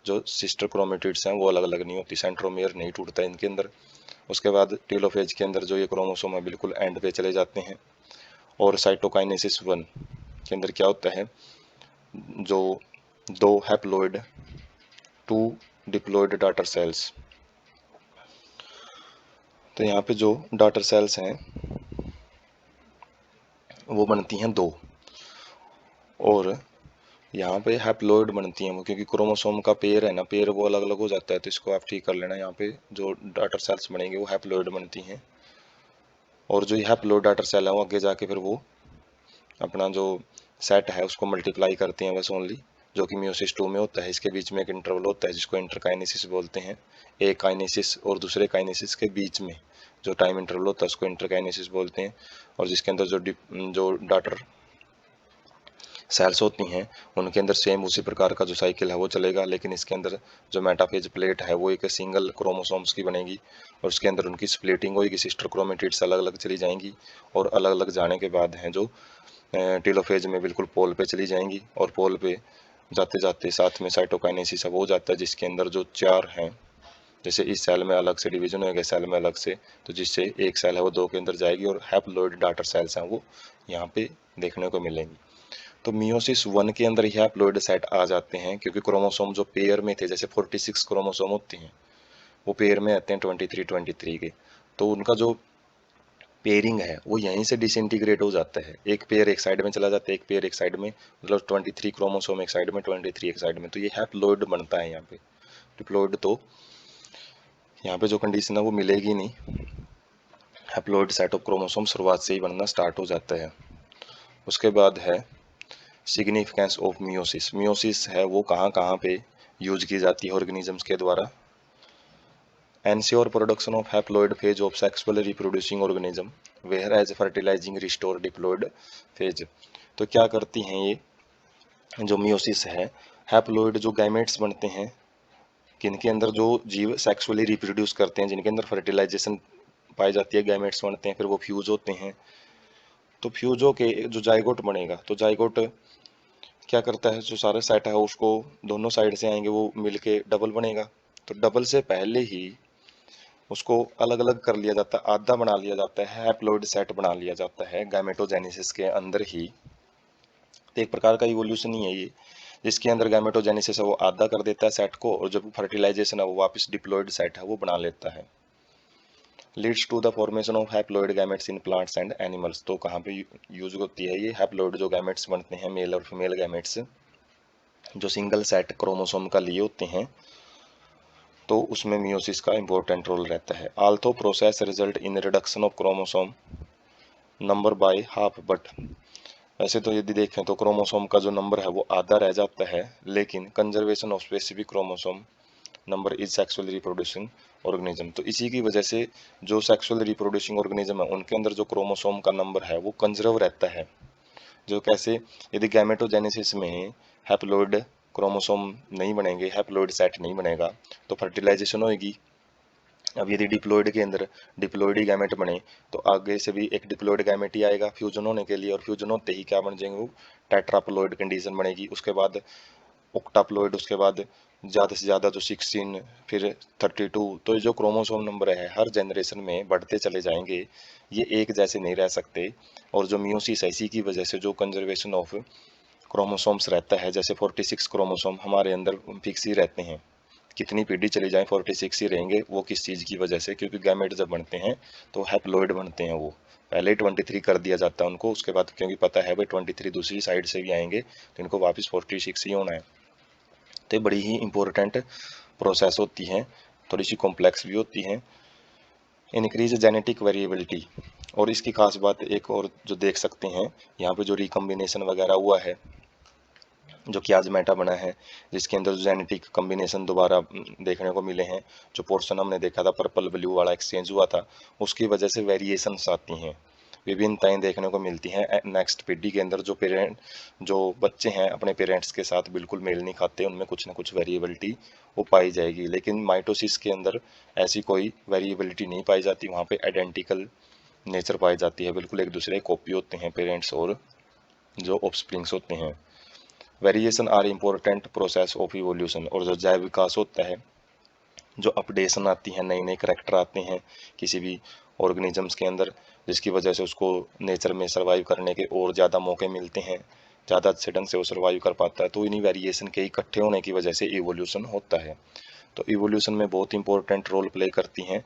जो सिस्टर क्रोमेटिड्स हैं वो अलग अलग नहीं होती, सेंट्रोमियर नहीं टूटता इनके अंदर। उसके बाद टेलोफेज के अंदर जो ये क्रोमोसोम है बिल्कुल एंड पे चले जाते हैं। और साइटोकाइनेसिस 1 के अंदर क्या होता है, जो 2 हैप्लोइड 2 डिप्लॉयड डाटर सेल्स, तो यहाँ पे जो डाटर सेल्स हैं वो बनती हैं 2। और यहाँ पे हैप्लोइड बनती हैं वो, क्योंकि क्रोमोसोम का पेयर है ना, पेयर वो अलग अलग हो जाता है, तो इसको आप ठीक कर लेना। यहाँ पे जो डाटर सेल्स बनेंगे वो हैप्लोइड बनती हैं। और जो हैप्लोइड डाटर सेल है वो आगे जाके फिर वो अपना जो सेट है उसको मल्टीप्लाई करते हैं बस ओनली, जो कि मियोसिस 2 में होता है। इसके बीच में एक इंटरवल होता है जिसको इंटरकाइनेसिस बोलते हैं। एक काइनेसिस और दूसरे काइनेसिस के बीच में जो टाइम इंटरवल होता है उसको इंटरकाइनेसिस बोलते हैं। और जिसके अंदर जो डाटर सेल्स होती हैं उनके अंदर सेम उसी प्रकार का जो साइकिल है वो चलेगा, लेकिन इसके अंदर जो मेटाफेज प्लेट है वो एक सिंगल क्रोमोसोम्स की बनेगी। और उसके अंदर उनकी स्प्लिटिंग होगी, सिस्टर क्रोमेटिड्स अलग अलग चली जाएंगी। और अलग अलग जाने के बाद हैं जो टेलोफेज में बिल्कुल पोल पे चली जाएंगी। और पोल पे जाते जाते साथ में साइटोकाइनेसिस अब हो जाता है, जिसके अंदर जो 4 हैं, जैसे इस सेल में अलग से डिवीजन हो गया, सेल में अलग से, तो जिससे एक सेल है वो 2 के अंदर जाएगी और हैप्लोइड डाटर सेल्स हैं वो यहाँ पे देखने को मिलेंगी। तो मियोसिस 1 के अंदर ही हैप्लोइड सेट आ जाते हैं, क्योंकि क्रोमोसोम जो पेयर में थे, जैसे 46 क्रोमोसोम होते हैं वो पेयर में आते हैं 23 के, तो उनका जो पेयरिंग है वो यहीं से डिसइंटीग्रेट हो जाता है। एक पेयर एक साइड में चला जाता है, एक पेयर एक साइड में, मतलब 23 क्रोमोसोम एक साइड में, 23 एक साइड में, तो ये हैप्लोइड बनता है यहाँ पे। डिप्लॉइड तो यहाँ पे जो कंडीशन है वो मिलेगी नहीं, हैप्लोइड सेट ऑफ क्रोमोसोम शुरुआत से ही बनना स्टार्ट हो जाता है। उसके बाद है सिग्निफिकेंस ऑफ मियोसिस। मियोसिस है वो कहाँ कहाँ पे यूज की जाती है ऑर्गेनिजम्स के द्वारा। Ensure production of haploid phase of sexual reproducing organism whereas fertilising restore diploid phase. तो क्या करती हैं ये जो मियोसिस है, हैप्लोइड जो गैमेट्स बनते हैं, किनके अंदर जो जीव सेक्सुअली रिप्रोड्यूस करते हैं, जिनके अंदर फर्टिलाइजेशन पाई जाती है, गैमेट्स बनते हैं, फिर वो फ्यूज होते हैं। तो फ्यूज होके जो जाइगोट बनेगा, तो जाइगोट क्या करता है, जो सारा सेट है उसको दोनों साइड से आएंगे वो मिलके डबल बनेगा। तो डबल से पहले ही उसको अलग अलग कर लिया जाता है, आधा बना लिया जाता है, हैप्लोइड सेट बना लिया जाता है गैमेटोजेनेसिस के अंदर ही। तो एक प्रकार का इवोल्यूशन ही है ये, जिसके अंदर गैमेटोजेनेसिस है वो आधा कर देता है सेट को, और जब फर्टिलाइजेशन है वो वापस डिप्लॉइड सेट है वो बना लेता है। Leads to the formation of haploid gametes in plants and animals. तो कहाँ पे यूज होती है ये हैप्लॉइड जो गैमेट्स बनते हैं, मेल और फीमेल गैमेट्स, जो सिंगल सेट क्रोमोसोम का लिए होते हैं, तो उसमें मियोसिस का इंपॉर्टेंट रोल रहता है। Although process result in reduction of chromosome number by half, but वैसे तो यदि देखें तो क्रोमोसोम का जो नंबर है वो आधा रह जाता है, लेकिन conservation of specific chromosome number is sexually reproducing organism. तो इसी की वजह से जो सेक्सुअल रिप्रोड्यूसिंग ऑर्गेनिज्म है उनके अंदर जो क्रोमोसोम का नंबर है वो कंजर्व रहता है। जो कैसे, यदि गैमेटोजेनेसिस में हैप्लॉइड क्रोमोसोम नहीं बनेंगे, हैप्लॉइड सेट नहीं बनेगा, तो फर्टिलाइजेशन होगी। अब यदि डिप्लॉइड के अंदर डिप्लॉइड ही गैमेट बने, तो आगे से भी एक डिप्लॉइड गैमेट ही आएगा फ्यूजन होने के लिए, और फ्यूजन होते ही क्या बन जाएंगे, वो टेट्राप्लॉइड कंडीशन बनेगी। उसके बाद ऑक्टाप्लॉइड, उसके बाद ज़्यादा से ज़्यादा जो 16, फिर 32। तो ये जो क्रोमोसोम नंबर है हर जनरेशन में बढ़ते चले जाएंगे, ये एक जैसे नहीं रह सकते। और जो मियोसिस है, इसी की वजह से जो कंजर्वेशन ऑफ क्रोमोसोम्स रहता है, जैसे 46 क्रोमोसोम हमारे अंदर फिक्स ही रहते हैं, कितनी पीढ़ी चली जाए 46 ही रहेंगे। वो किस चीज़ की वजह से, क्योंकि गैमेट जब बनते हैं तो हैप्लॉइड बनते हैं। वो पहले 23 कर दिया जाता है उनको, उसके बाद क्योंकि पता है भाई 23 दूसरी साइड से भी आएंगे तो इनको वापस 46 ही होना है। तो बड़ी ही इंपॉर्टेंट प्रोसेस होती है, थोड़ी सी कॉम्प्लेक्स भी होती है। इनक्रीज जेनेटिक वेरिएबिलिटी, और इसकी खास बात एक और जो देख सकते हैं, यहाँ पे जो रिकम्बिनेशन वगैरह हुआ है, जो कि आज मेटा बना है, जिसके अंदर जेनेटिक कम्बिनेशन दोबारा देखने को मिले हैं। जो पोर्शन हमने देखा था पर्पल ब्लू वाला एक्सचेंज हुआ था, उसकी वजह से वेरिएशंस आती हैं, विभिन्नताएं देखने को मिलती हैं नेक्स्ट पीढ़ी के अंदर। जो बच्चे हैं अपने पेरेंट्स के साथ बिल्कुल मेल नहीं खाते, उनमें कुछ ना कुछ वेरिएबिलिटी वो पाई जाएगी। लेकिन माइटोसिस के अंदर ऐसी कोई वेरिएबिलिटी नहीं पाई जाती, वहाँ पे आइडेंटिकल नेचर पाई जाती है, बिल्कुल एक दूसरे कॉपी होते हैं पेरेंट्स और जो ऑफस्प्रिंग्स होते हैं। Variation are important process of evolution, और जो जैव विकास होता है, जो अपडेशन आती है, नए नए करेक्टर आते हैं किसी भी ऑर्गेनिजम्स के अंदर, जिसकी वजह से उसको नेचर में सर्वाइव करने के और ज़्यादा मौके मिलते हैं, ज़्यादा अच्छे ढंग से वो सर्वाइव कर पाता है। तो इन्हीं वेरिएशन के इकट्ठे होने की वजह से इवोल्यूशन होता है। तो इवोल्यूशन में बहुत इंपॉर्टेंट रोल प्ले करती हैं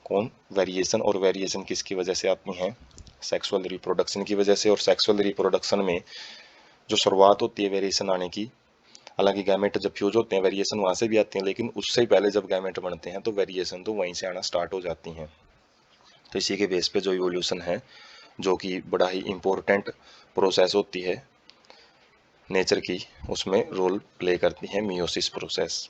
कौन, वेरिएशन। और वेरिएशन किसकी वजह से आती हैं, सेक्सुअल रिप्रोडक्शन की वजह से। और सेक्सुअल रिप्रोडक्शन में जो शुरुआत होती है वेरिएशन आने की, हालांकि गैमेट जब फ्यूज होते हैं वेरिएशन वहां से भी आती है, लेकिन उससे ही पहले जब गैमेट बनते हैं तो वेरिएशन तो वहीं से आना स्टार्ट हो जाती हैं। तो इसी के बेस पे जो इवोल्यूशन है, जो कि बड़ा ही इम्पोर्टेंट प्रोसेस होती है नेचर की, उसमें रोल प्ले करती है मियोसिस प्रोसेस।